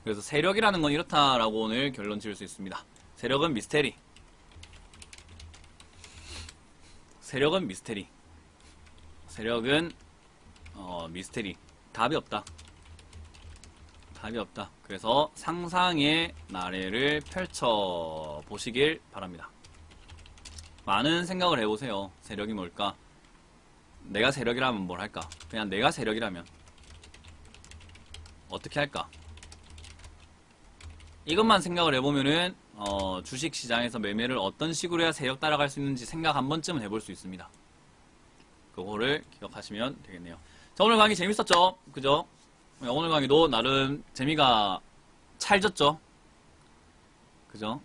그래서 세력이라는 건 이렇다라고 오늘 결론 지을 수 있습니다. 세력은 미스테리. 세력은 미스테리. 세력은 미스테리. 답이 없다. 답이 없다. 그래서 상상의 나래를 펼쳐 보시길 바랍니다. 많은 생각을 해보세요. 세력이 뭘까? 내가 세력이라면 뭘 할까? 그냥 내가 세력이라면 어떻게 할까? 이것만 생각을 해보면은 주식시장에서 매매를 어떤 식으로 해야 세력 따라갈 수 있는지 생각 한 번쯤은 해볼 수 있습니다. 그거를 기억하시면 되겠네요. 자, 오늘 강의 재밌었죠? 그죠? 오늘 강의도 나름 재미가 찰졌죠? 그죠?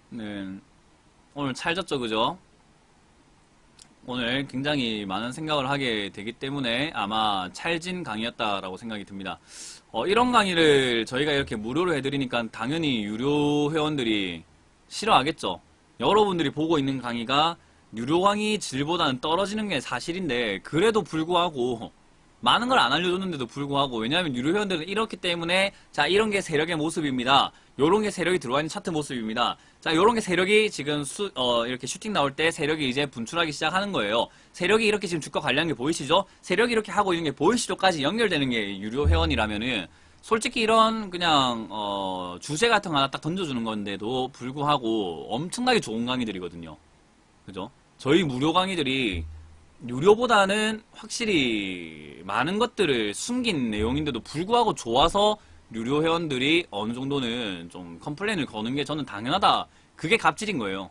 네, 오늘 찰졌죠? 그죠? 오늘 굉장히 많은 생각을 하게 되기 때문에 아마 찰진 강의였다라고 생각이 듭니다. 이런 강의를 저희가 이렇게 무료로 해드리니까 당연히 유료 회원들이 싫어하겠죠. 여러분들이 보고 있는 강의가 유료 강의 질보다는 떨어지는 게 사실인데 그래도 불구하고 많은 걸 안 알려줬는데도 불구하고 왜냐하면 유료 회원들은 이렇기 때문에 자 이런 게 세력의 모습입니다. 요런 게 세력이 들어와 있는 차트 모습입니다. 자 요런 게 세력이 지금 이렇게 슈팅 나올 때 세력이 이제 분출하기 시작하는 거예요. 세력이 이렇게 지금 주가 관리하는 게 보이시죠? 세력이 이렇게 하고 있는 게 보이시죠까지 연결되는 게 유료 회원이라면은 솔직히 이런 그냥 주제 같은 거 하나 딱 던져주는 건데도 불구하고 엄청나게 좋은 강의들이거든요. 그죠? 저희 무료 강의들이 유료보다는 확실히 많은 것들을 숨긴 내용인데도 불구하고 좋아서 유료 회원들이 어느 정도는 좀 컴플레인을 거는 게 저는 당연하다. 그게 갑질인 거예요.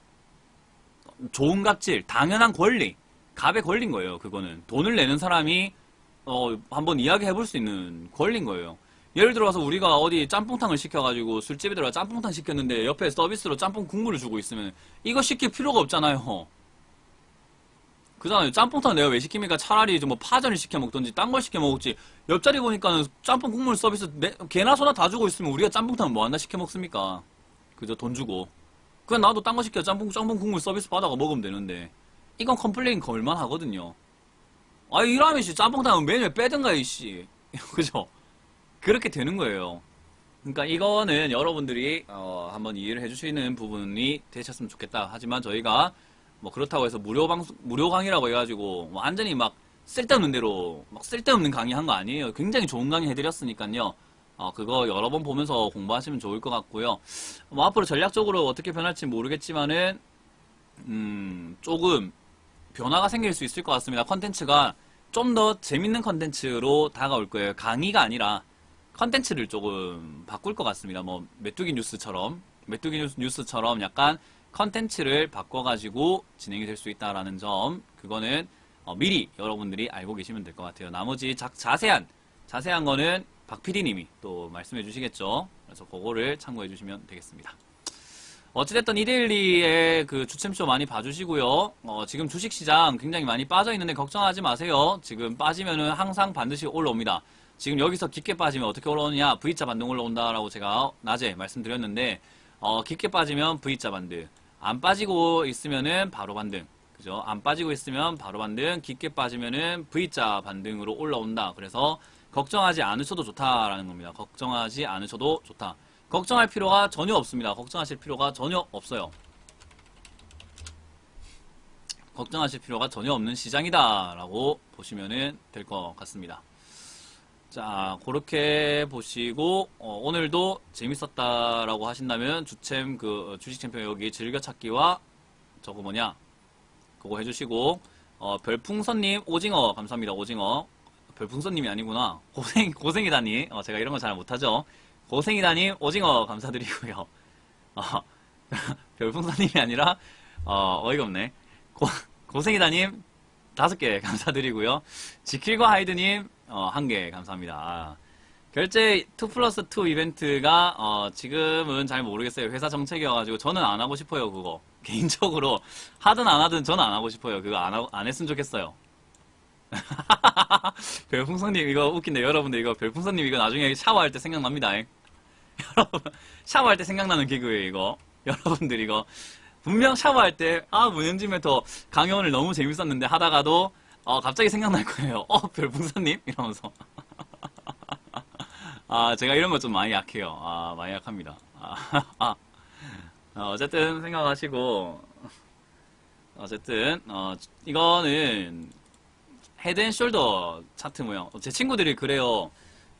좋은 갑질, 당연한 권리, 갑에 걸린 거예요. 그거는 돈을 내는 사람이 한번 이야기해 볼 수 있는 권리인 거예요. 예를 들어서 우리가 어디 짬뽕탕을 시켜가지고 술집에 들어가 짬뽕탕 시켰는데 옆에 서비스로 짬뽕 국물을 주고 있으면 이거 시킬 필요가 없잖아요. 그잖아요. 짬뽕탕 내가 왜 시킵니까? 차라리 뭐 파전을 시켜 먹던지 딴 걸 시켜 먹었지. 옆자리 보니까는 짬뽕 국물 서비스 개나 소나 다 주고 있으면 우리가 짬뽕탕 뭐 하나 시켜 먹습니까? 그죠? 돈 주고. 그냥 나도 딴 거 시켜 짬뽕 국물 서비스 받아가 먹으면 되는데 이건 컴플레인 걸만 하거든요. 아 이러면 씨 짬뽕 당하면 메뉴에 빼든가 이씨 그죠? 그렇게 되는 거예요. 그러니까 이거는 여러분들이 한번 이해를 해주시는 부분이 되셨으면 좋겠다. 하지만 저희가 뭐 그렇다고 해서 무료 강의라고 해가지고 뭐 완전히 막 쓸데없는 대로 막 쓸데없는 강의 한 거 아니에요. 굉장히 좋은 강의 해드렸으니까요. 그거 여러 번 보면서 공부하시면 좋을 것 같고요. 뭐 앞으로 전략적으로 어떻게 변할지 모르겠지만은 조금 변화가 생길 수 있을 것 같습니다. 컨텐츠가 좀 더 재밌는 컨텐츠로 다가올 거예요. 강의가 아니라 컨텐츠를 조금 바꿀 것 같습니다. 뭐 메뚜기 뉴스처럼 약간 컨텐츠를 바꿔가지고 진행이 될 수 있다라는 점, 그거는 미리 여러분들이 알고 계시면 될 것 같아요. 나머지 자세한 거는 박 PD님이 또 말씀해 주시겠죠. 그래서 그거를 참고해 주시면 되겠습니다. 어찌됐든 이데일리의 그 주챔쇼 많이 봐주시고요. 지금 주식시장 굉장히 많이 빠져있는데 걱정하지 마세요. 지금 빠지면은 항상 반드시 올라옵니다. 지금 여기서 깊게 빠지면 어떻게 올라오느냐, V자 반등 올라온다라고 제가 낮에 말씀드렸는데, 깊게 빠지면 V자 반등, 안 빠지고 있으면은 바로 반등, 그죠? 안 빠지고 있으면 바로 반등, 깊게 빠지면은 V자 반등으로 올라온다. 그래서 걱정하지 않으셔도 좋다라는 겁니다. 걱정하지 않으셔도 좋다. 걱정할 필요가 전혀 없습니다. 걱정하실 필요가 전혀 없어요. 걱정하실 필요가 전혀 없는 시장이다라고 보시면 될 것 같습니다. 자, 그렇게 보시고 오늘도 재밌었다라고 하신다면 주챔 그 주식 챔피언 여기 즐겨찾기와 저거 뭐냐 그거 해주시고 별풍선님 오징어 감사합니다. 오징어 별풍선님이 아니구나. 고생이다니. 제가 이런 거 잘 못하죠. 고생이다님 오징어 감사드리고요. 별풍선님이 아니라 어이가 없네. 고생이다님 5개 감사드리고요. 지킬과 하이드님 1개 감사합니다. 결제 2+2 이벤트가 지금은 잘 모르겠어요. 회사 정책이어가지고 저는 안 하고 싶어요. 그거 개인적으로 하든 안 하든 저는 안 하고 싶어요. 그거 안 했으면 좋겠어요. 별풍선님 이거 웃긴데 여러분들 이거 별풍선님 이거 나중에 샤워할 때 생각납니다. 여러분 샤워할 때 생각나는 개그예요 이거. 여러분들 이거 분명 샤워할 때 문현진메터 강의 오늘 너무 재밌었는데 하다가도 갑자기 생각날 거예요. 별풍선님 이러면서. 제가 이런 거 좀 많이 약해요. 많이 약합니다. 어쨌든 생각하시고 어쨌든 이거는 헤드앤숄더 차트 모양. 제 친구들이 그래요.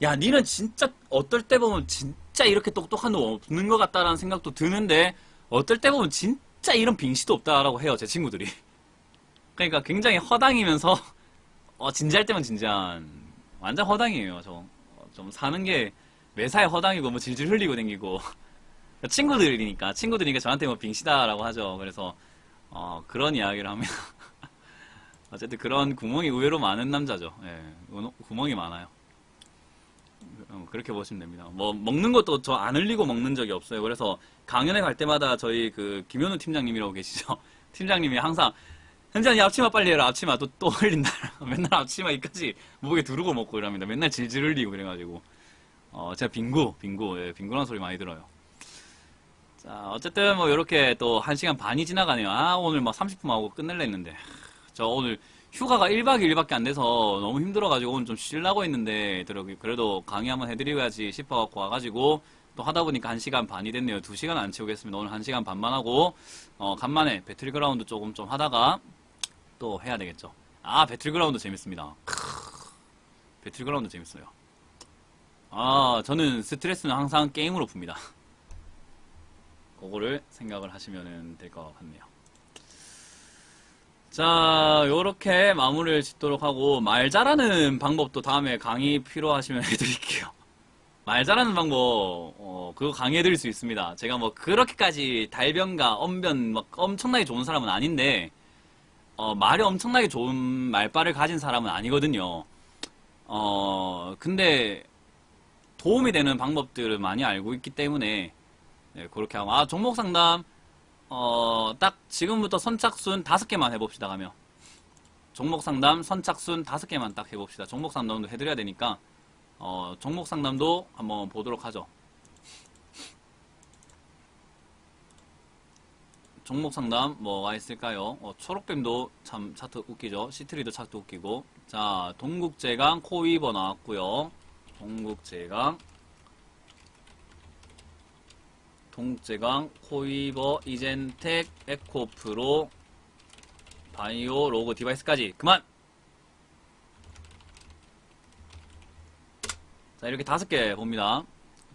야, 니는 진짜 어떨 때 보면 진짜 이렇게 똑똑한 놈 없는 것 같다라는 생각도 드는데 어떨 때 보면 진짜 이런 빙시도 없다라고 해요. 제 친구들이. 그러니까 굉장히 허당이면서 진지할 때면 진지한 완전 허당이에요. 좀 사는 게 매사에 허당이고 뭐 질질 흘리고 댕기고 친구들이니까 저한테 뭐 빙시다라고 하죠. 그래서 그런 이야기를 합니다. 어쨌든 그런 구멍이 의외로 많은 남자죠. 예, 구멍이 많아요. 그렇게 보시면 됩니다. 뭐 먹는 것도 저 안 흘리고 먹는 적이 없어요. 그래서 강연회 갈 때마다 저희 그 김현우 팀장님이라고 계시죠. 팀장님이 항상 현재는 앞치마 빨리 해라. 앞치마 또 흘린다. 맨날 앞치마 이까지 목에 두르고 먹고 이럽니다. 맨날 질질 흘리고 그래가지고 제가 예, 빙구란 소리 많이 들어요. 자, 어쨌든 뭐 이렇게 또 1시간 반이 지나가네요. 오늘 막 30분 하고 끝낼라 했는데 저 오늘 휴가가 1박 2일밖에 안 돼서 너무 힘들어가지고 오늘 좀 쉬려고 했는데 그래도 강의 한번 해드려야지 싶어갖고 와가지고 또 하다 보니까 1시간 반이 됐네요. 2시간 안 채우겠습니다. 오늘 1시간 반만 하고 간만에 배틀그라운드 조금 좀 하다가 또 해야 되겠죠. 배틀그라운드 재밌습니다. 배틀그라운드 재밌어요. 저는 스트레스는 항상 게임으로 풉니다. 그거를 생각을 하시면 될 것 같네요. 자, 요렇게 마무리를 짓도록 하고 말 잘하는 방법도 다음에 강의 필요하시면 해드릴게요. 말 잘하는 방법 그거 강의해드릴 수 있습니다. 제가 뭐 그렇게까지 달변가 언변 막 엄청나게 좋은 사람은 아닌데 말이 엄청나게 좋은 말빨을 가진 사람은 아니거든요. 근데 도움이 되는 방법들을 많이 알고 있기 때문에 네, 그렇게 하고 종목 상담 딱 지금부터 선착순 5개만 해봅시다. 가면 종목 상담 선착순 5개만 딱 해봅시다. 종목 상담도 해드려야 되니까 종목 상담도 한번 보도록 하죠. 종목 상담 뭐가 있을까요? 초록뱀도 참 차트 웃기죠. 시트리도 차트 웃기고. 자, 동국제강 코이버 나왔고요. 동국제강 코이버 이젠텍 에코프로 바이오 로그 디바이스까지 그만. 자, 이렇게 5개 봅니다.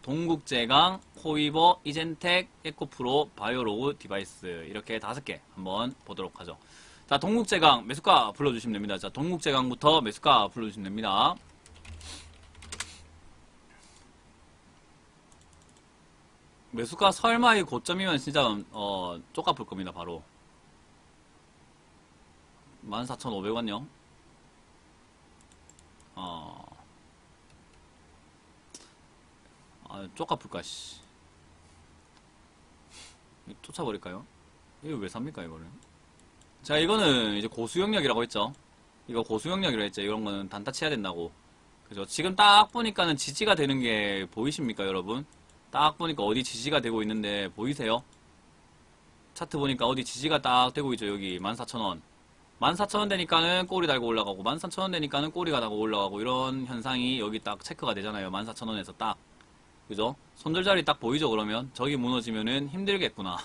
동국제강, 코이버, 이젠텍, 에코프로, 바이오로그 디바이스 이렇게 5개 한번 보도록 하죠. 자, 동국제강 매수가 불러주시면 됩니다. 자, 동국제강부터 매수가 불러주시면 됩니다. 매수가 설마 이 고점이면 진짜 쪼까불 겁니다. 바로 14,500원요. 쪼까불까 씨. 쫓아버릴까요? 이거 왜 삽니까 이거를? 자, 이거는 이제 고수영역이라고 했죠. 이거 고수영역이라고 했죠. 이런 거는 단타 쳐야 된다고. 그죠? 지금 딱 보니까는 지지가 되는 게 보이십니까 여러분? 딱 보니까 어디 지지가 되고 있는데 보이세요? 차트 보니까 어디 지지가 딱 되고 있죠. 여기 14,000원 14,000원 되니까는 꼬리 달고 올라가고 13,000원 되니까는 꼬리가 달고 올라가고 이런 현상이 여기 딱 체크가 되잖아요. 14,000원에서 딱. 그죠? 손절자리 딱 보이죠? 그러면 저기 무너지면은 힘들겠구나.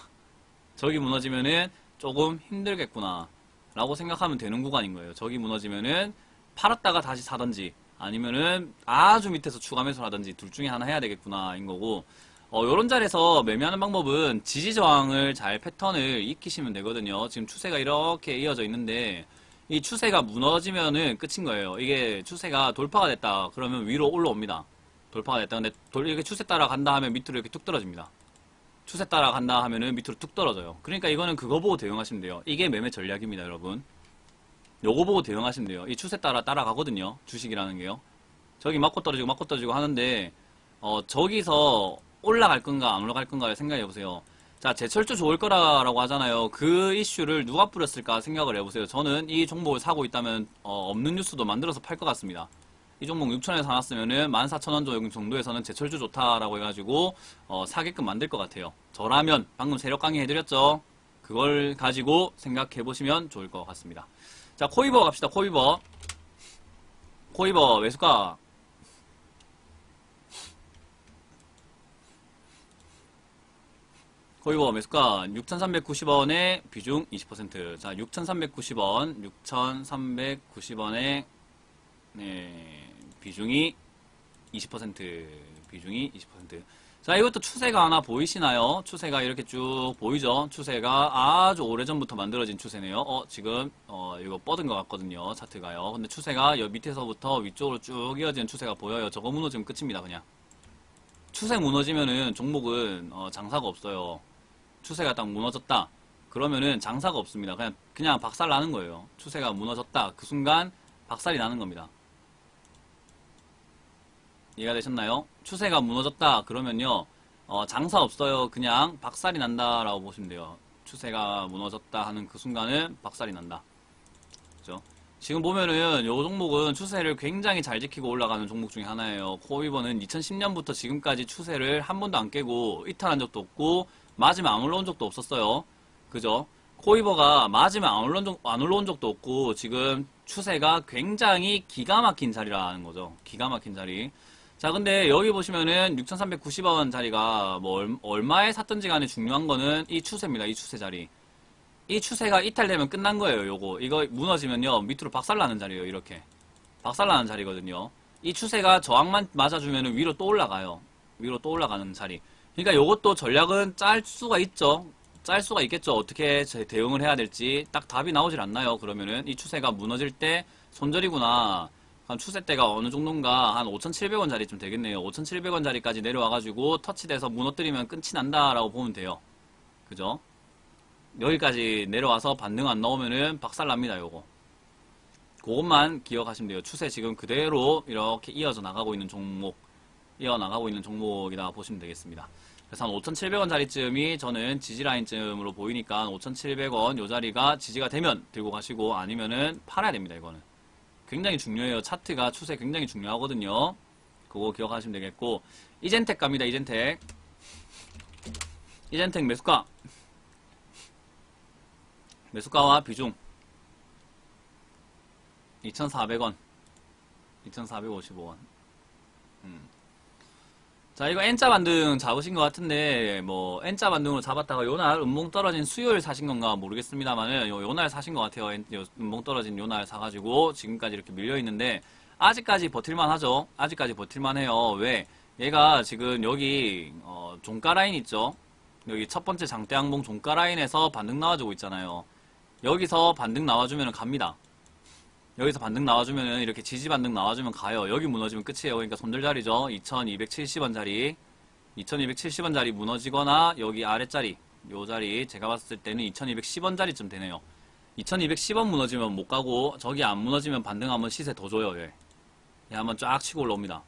저기 무너지면은 조금 힘들겠구나 라고 생각하면 되는 구간인 거예요. 저기 무너지면은 팔았다가 다시 사던지 아니면은 아주 밑에서 추가 매수를 하던지 둘 중에 하나 해야 되겠구나 인 거고, 요런 자리에서 매매하는 방법은 지지저항을 잘 패턴을 익히시면 되거든요. 지금 추세가 이렇게 이어져 있는데 이 추세가 무너지면은 끝인 거예요. 이게 추세가 돌파가 됐다 그러면 위로 올라옵니다. 돌파가 됐다. 근데 이렇게 추세 따라 간다 하면 밑으로 이렇게 툭 떨어집니다. 추세 따라 간다 하면은 밑으로 툭 떨어져요. 그러니까 이거는 그거 보고 대응하시면 돼요. 이게 매매 전략입니다, 여러분. 요거 보고 대응하시면 돼요. 이 추세 따라 따라가거든요. 주식이라는 게요. 저기 맞고 떨어지고 하는데 저기서 올라갈 건가 안 올라갈 건가 생각해 보세요. 자, 제철주 좋을 거라고 하잖아요. 그 이슈를 누가 뿌렸을까 생각을 해보세요. 저는 이 종목을 사고 있다면 없는 뉴스도 만들어서 팔 것 같습니다. 이 종목 6천원에 사놨으면은 14,000원 정도에서는 제철주 좋다라고 해가지고 사게끔 만들 것 같아요. 저라면 방금 세력 강의 해드렸죠. 그걸 가지고 생각해 보시면 좋을 것 같습니다. 자, 코이버 갑시다. 코이버 매수가 코이버 매수가 6,390원에 비중 20%. 자, 6,390원에 비중이 20%. 자, 이것도 추세가 하나 보이시나요? 추세가 이렇게 쭉 보이죠? 추세가 아주 오래전부터 만들어진 추세네요. 지금 이거 뻗은 것 같거든요. 차트가요. 근데 추세가 여 밑에서부터 위쪽으로 쭉 이어지는 추세가 보여요. 저거 무너지면 끝입니다. 그냥 추세 무너지면은 종목은 장사가 없어요. 추세가 딱 무너졌다 그러면은 장사가 없습니다. 그냥 박살 나는 거예요. 추세가 무너졌다 그 순간 박살이 나는 겁니다. 이해가 되셨나요? 추세가 무너졌다 그러면요 장사 없어요. 그냥 박살이 난다라고 보시면 돼요. 추세가 무너졌다 하는 그 순간은 박살이 난다. 그죠? 지금 보면은 요 종목은 추세를 굉장히 잘 지키고 올라가는 종목 중에 하나예요. 코이버는 2010년부터 지금까지 추세를 한 번도 안 깨고 이탈한 적도 없고 맞으면 안 올라온 적도 없었어요. 그죠? 코이버가 맞으면 안 올라온 적도 없고 지금 추세가 굉장히 기가 막힌 자리라는 거죠. 기가 막힌 자리. 자, 근데 여기 보시면은 6,390원 자리가 뭐 얼마에 샀던지 간에 중요한 거는 이 추세입니다. 이 추세 자리. 이 추세가 이탈되면 끝난 거예요. 이거 무너지면요 밑으로 박살나는 자리예요. 이렇게 박살나는 자리거든요. 이 추세가 저항만 맞아주면은 위로 또 올라가요. 위로 또 올라가는 자리. 그러니까 요것도 전략은 짤 수가 있죠. 짤 수가 있겠죠. 어떻게 대응을 해야 될지 딱 답이 나오질 않나요. 그러면은 이 추세가 무너질 때 손절이구나. 한 추세대가 어느 정도인가 한 5,700원 자리쯤 되겠네요. 5,700원 자리까지 내려와가지고 터치돼서 무너뜨리면 끝이 난다라고 보면 돼요. 그죠? 여기까지 내려와서 반등 안 나오면은 박살납니다. 요거 그것만 기억하시면 돼요. 추세 지금 그대로 이렇게 이어져 나가고 있는 종목이다 보시면 되겠습니다. 그래서 한 5,700원 자리쯤이 저는 지지라인쯤으로 보이니까 5,700원 요 자리가 지지가 되면 들고 가시고 아니면은 팔아야 됩니다. 이거는 굉장히 중요해요. 차트가 추세 굉장히 중요하거든요. 그거 기억하시면 되겠고, 이젠텍 갑니다. 이젠텍 매수가 매수가와 비중 2,400원, 2,455원. 자, 이거 N자 반등 잡으신 것 같은데, 뭐, N자 반등으로 잡았다가 요날 음봉 떨어진 수요일 사신 건가 모르겠습니다만은, 요날 사신 것 같아요. 음봉 떨어진 요날 사가지고, 지금까지 이렇게 밀려있는데, 아직까지 버틸만 하죠? 아직까지 버틸만 해요. 왜? 얘가 지금 여기, 종가 라인 있죠? 여기 첫 번째 장대 항봉 종가 라인에서 반등 나와주고 있잖아요. 여기서 반등 나와주면 갑니다. 여기서 반등 나와주면은 이렇게 지지 반등 나와주면 가요. 여기 무너지면 끝이에요. 그러니까 손절자리죠. 2270원짜리 2270원짜리 무너지거나 여기 아랫자리 요 자리 제가 봤을 때는 2210원짜리쯤 되네요. 2210원 무너지면 못 가고 저기 안 무너지면 반등 한번 시세 더 줘요. 얘 한번 쫙 치고 올라옵니다.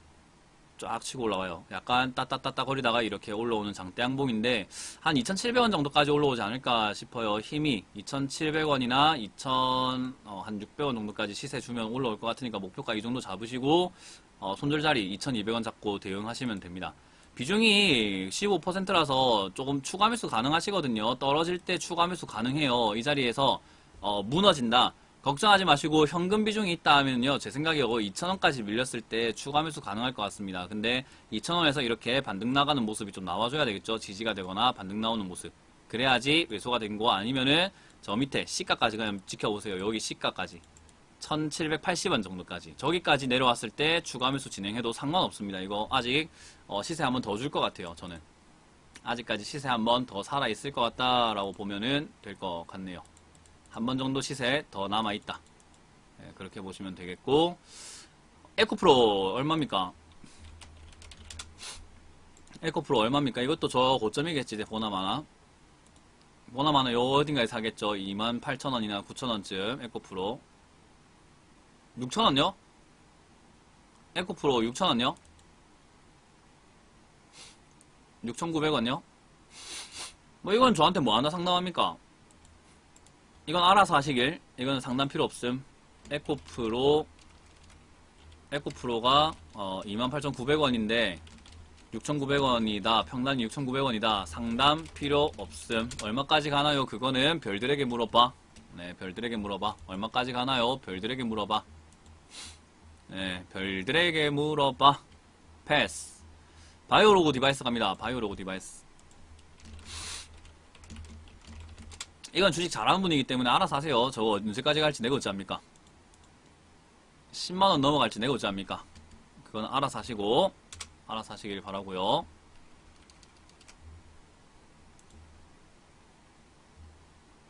쫙 치고 올라와요. 약간 따따따따 거리다가 이렇게 올라오는 장대양봉인데 한 2,700원 정도까지 올라오지 않을까 싶어요. 힘이 2,700원이나 2,600원 정도까지 시세 주면 올라올 것 같으니까 목표가 이 정도 잡으시고 손절자리 2,200원 잡고 대응하시면 됩니다. 비중이 15%라서 조금 추가 매수 가능하시거든요. 떨어질 때 추가 매수 가능해요. 이 자리에서 무너진다. 걱정하지 마시고 현금 비중이 있다 하면요. 제 생각에 2,000원까지 밀렸을 때 추가 매수 가능할 것 같습니다. 근데 2,000원에서 이렇게 반등 나가는 모습이 좀 나와줘야 되겠죠. 지지가 되거나 반등 나오는 모습. 그래야지 매수가 된 거 아니면은 저 밑에 시가까지 그냥 지켜보세요. 여기 시가까지. 1,780원 정도까지. 저기까지 내려왔을 때 추가 매수 진행해도 상관없습니다. 이거 아직 시세 한번 더 줄 것 같아요. 저는. 아직까지 시세 한번 더 살아있을 것 같다라고 보면은 될 것 같네요. 한 번 정도 시세 더 남아있다. 네, 그렇게 보시면 되겠고, 에코프로 얼마입니까? 에코프로 얼마입니까? 이것도 저 고점이겠지, 보나마나. 보나마나 요 어딘가에 사겠죠. 28,000원이나 9,000원쯤, 에코프로. 6,000원요? 에코프로 6,000원요? 6,900원요? 뭐 이건 저한테 뭐 하나 상담합니까? 이건 알아서 하시길. 이건 상담 필요 없음. 에코프로가 28,900원인데 6,900원이다. 평단이 6,900원이다. 상담 필요 없음. 얼마까지 가나요? 그거는 별들에게 물어봐. 네, 별들에게 물어봐. 얼마까지 가나요? 별들에게 물어봐. 네, 별들에게 물어봐. 패스. 바이오로그 디바이스 갑니다. 바이오로그 디바이스. 이건 주식 잘하는 분이기 때문에 알아서 하세요. 저거 언제까지 갈지 내가 어찌합니까? 10만원 넘어갈지 내가 어찌합니까? 그건 알아서 하시고, 알아서 하시길 바라고요.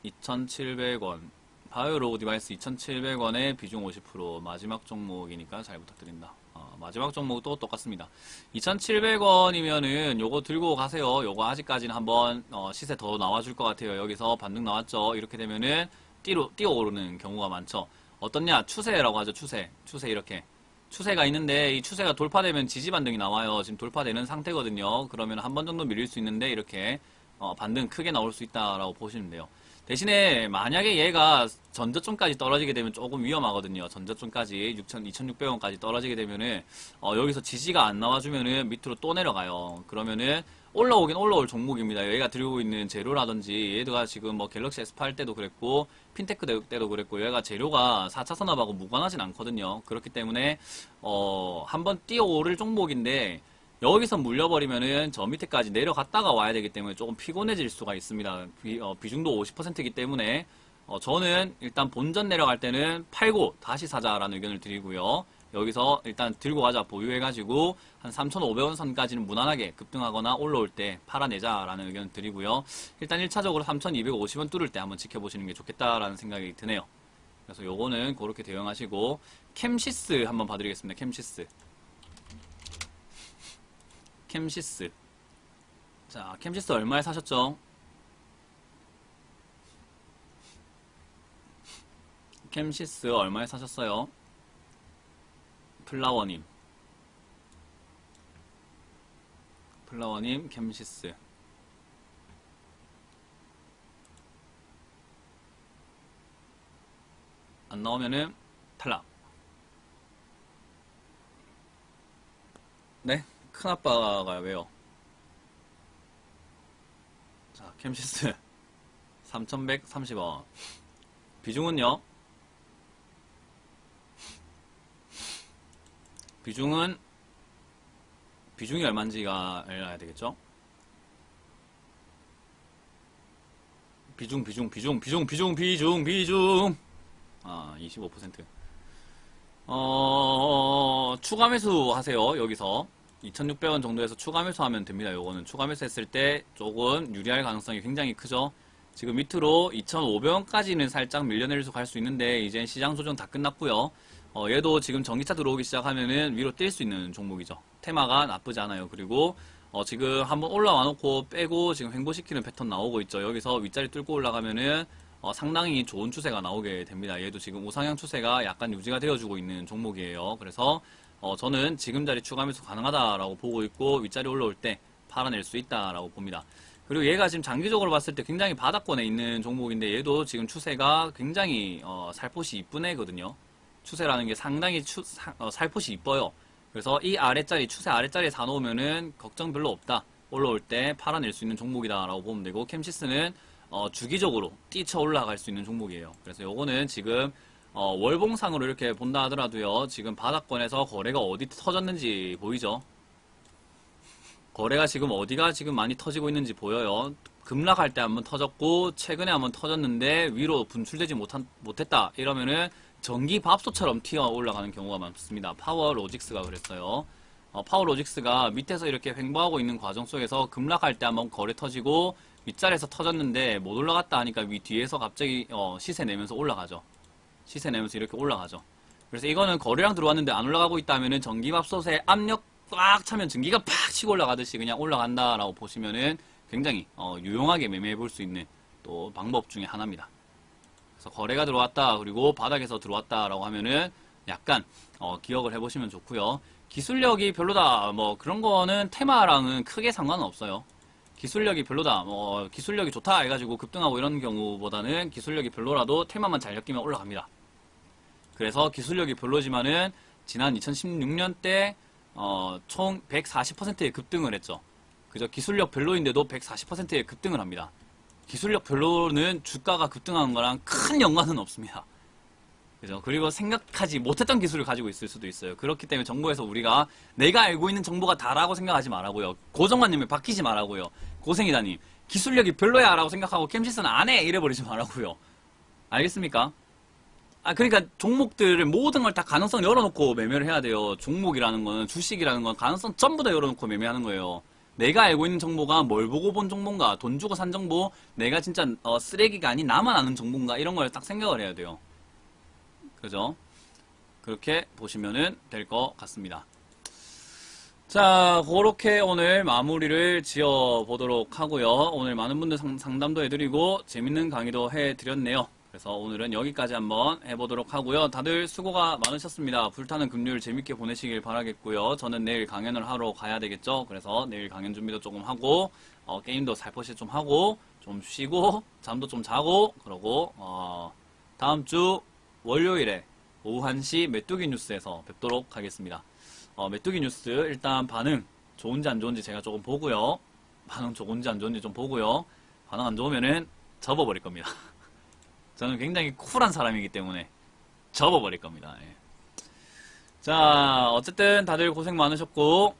(2,700원) 바이오로그 디바이스 2,700원에 비중 50% 마지막 종목이니까 잘 부탁드린다. 마지막 종목도 똑같습니다. 2,700원이면은 요거 들고 가세요. 요거 아직까지는 한번 시세 더 나와줄 것 같아요. 여기서 반등 나왔죠. 이렇게 되면은 뛰어오르는 경우가 많죠. 어떻냐? 추세라고 하죠. 추세 이렇게. 추세가 있는데 이 추세가 돌파되면 지지 반등이 나와요. 지금 돌파되는 상태거든요. 그러면 한 번 정도 밀릴 수 있는데 이렇게 반등 크게 나올 수 있다라고 보시면 돼요. 대신에 만약에 얘가 전저점까지 떨어지게 되면 조금 위험하거든요. 전저점까지 2,600원까지 떨어지게 되면은 여기서 지지가 안 나와주면은 밑으로 또 내려가요. 그러면은 올라오긴 올라올 종목입니다. 얘가 들고 있는 재료라든지 얘가 지금 뭐 갤럭시 S8 때도 그랬고 핀테크 때도 그랬고 얘가 재료가 4차 산업하고 무관하진 않거든요. 그렇기 때문에 한번 뛰어오를 종목인데 여기서 물려버리면은 저 밑에까지 내려갔다가 와야 되기 때문에 조금 피곤해질 수가 있습니다. 비중도 50%이기 때문에 저는 일단 본전 내려갈 때는 팔고 다시 사자라는 의견을 드리고요. 여기서 일단 들고 가자 보유해가지고 한 3,500원 선까지는 무난하게 급등하거나 올라올 때 팔아내자라는 의견을 드리고요. 일단 1차적으로 3,250원 뚫을 때 한번 지켜보시는 게 좋겠다라는 생각이 드네요. 그래서 요거는 그렇게 대응하시고 캠시스 한번 봐드리겠습니다. 캠시스. 자, 캠시스 얼마에 사셨죠? 캠시스 얼마에 사셨어요? 플라워님 캠시스. 안 나오면은 탈락. 네? 큰아빠가 왜요? 자, 캠시스 3,130원. 비중은요? 비중이 얼마인지가 알아야 되겠죠? 비중. 아, 25%. 추가 매수 하세요, 여기서. 2,600원 정도에서 추가 매수하면 됩니다. 요거는 추가 매수했을 때 조금 유리할 가능성이 굉장히 크죠. 지금 밑으로 2,500원까지는 살짝 밀려내려서 갈 수 있는데, 이제 시장 조정 다 끝났고요. 얘도 지금 전기차 들어오기 시작하면은 위로 뛸 수 있는 종목이죠. 테마가 나쁘지 않아요. 그리고 지금 한번 올라와 놓고 빼고 지금 횡보시키는 패턴 나오고 있죠. 여기서 윗자리 뚫고 올라가면은 상당히 좋은 추세가 나오게 됩니다. 얘도 지금 우상향 추세가 약간 유지가 되어주고 있는 종목이에요. 그래서 저는 지금 자리 추가 매수 가능하다라고 보고 있고, 윗자리 올라올 때 팔아낼 수 있다라고 봅니다. 그리고 얘가 지금 장기적으로 봤을 때 굉장히 바닥권에 있는 종목인데, 얘도 지금 추세가 굉장히 살포시 이쁜 애거든요. 추세라는 게 상당히 살포시 이뻐요. 그래서 이 아래자리, 추세 아래자리에 사놓으면은 걱정 별로 없다. 올라올 때 팔아낼 수 있는 종목이다라고 보면 되고, 캠시스는 주기적으로 뛰쳐 올라갈 수 있는 종목이에요. 그래서 요거는 지금 월봉상으로 이렇게 본다 하더라도요, 지금 바닥권에서 거래가 어디 터졌는지 보이죠? 거래가 지금 어디가 지금 많이 터지고 있는지 보여요. 급락할 때 한번 터졌고, 최근에 한번 터졌는데 위로 분출되지 못했다 이러면은 전기밥솥처럼 튀어 올라가는 경우가 많습니다. 파워로직스가 그랬어요. 파워로직스가 밑에서 이렇게 횡보하고 있는 과정 속에서 급락할 때 한번 거래 터지고, 윗자리에서 터졌는데 못 올라갔다 하니까 위 뒤에서 갑자기 시세 내면서 올라가죠. 시세 내면서 이렇게 올라가죠. 그래서 이거는 거래량 들어왔는데 안 올라가고 있다면은 전기밥솥에 압력 꽉 차면 전기가 팍 치고 올라가듯이 그냥 올라간다라고 보시면은 굉장히 유용하게 매매해 볼 수 있는 또 방법 중에 하나입니다. 그래서 거래가 들어왔다, 그리고 바닥에서 들어왔다라고 하면은 약간 기억을 해보시면 좋고요. 기술력이 별로다, 뭐 그런 거는 테마랑은 크게 상관은 없어요. 기술력이 별로다, 기술력이 좋다 해가지고 급등하고 이런 경우보다는 기술력이 별로라도 테마만 잘 엮이면 올라갑니다. 그래서 기술력이 별로지만은 지난 2016년 때 총 140%의 급등을 했죠. 그저 기술력 별로인데도 140%의 급등을 합니다. 기술력 별로는 주가가 급등하는 거랑 큰 연관은 없습니다. 그죠? 그리고 생각하지 못했던 기술을 가지고 있을 수도 있어요. 그렇기 때문에 정보에서 우리가 내가 알고 있는 정보가 다라고 생각하지 말라고요. 고정관념에 박히지 말라고요. 고생이다님, 기술력이 별로야 라고 생각하고 캠시스는 안 해 이래버리지 말라고요. 알겠습니까? 그러니까 종목들을 모든 걸 다 가능성 열어놓고 매매를 해야 돼요. 종목이라는 거는, 주식이라는 건 가능성 전부 다 열어놓고 매매하는 거예요. 내가 알고 있는 정보가 뭘 보고 본 정보인가, 돈 주고 산 정보, 내가 진짜 쓰레기가 아닌 나만 아는 정보인가, 이런 걸 딱 생각을 해야 돼요. 그죠? 그렇게 보시면은 될 것 같습니다. 자, 그렇게 오늘 마무리를 지어 보도록 하고요. 오늘 많은 분들 상담도 해드리고 재밌는 강의도 해드렸네요. 그래서 오늘은 여기까지 한번 해보도록 하고요. 다들 수고가 많으셨습니다. 불타는 금요일 재밌게 보내시길 바라겠고요. 저는 내일 강연을 하러 가야 되겠죠. 그래서 내일 강연 준비도 조금 하고, 게임도 살포시 좀 하고, 좀 쉬고, 잠도 좀 자고, 그러고 다음 주 월요일에 오후 1시 메뚜기 뉴스에서 뵙도록 하겠습니다. 메뚜기 뉴스 일단 반응 좋은지 안 좋은지 제가 조금 보고요. 반응 좋은지 안 좋은지 좀 보고요. 반응 안 좋으면은 접어버릴 겁니다. 저는 굉장히 쿨한 사람이기 때문에 접어버릴 겁니다. 예. 자, 어쨌든 다들 고생 많으셨고,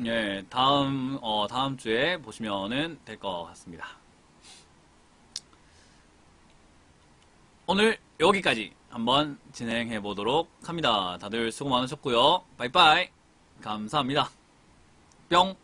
예, 다음 주에 보시면은 될 것 같습니다. 오늘 여기까지 한번 진행해 보도록 합니다. 다들 수고 많으셨고요. 빠이빠이. 감사합니다. 뿅.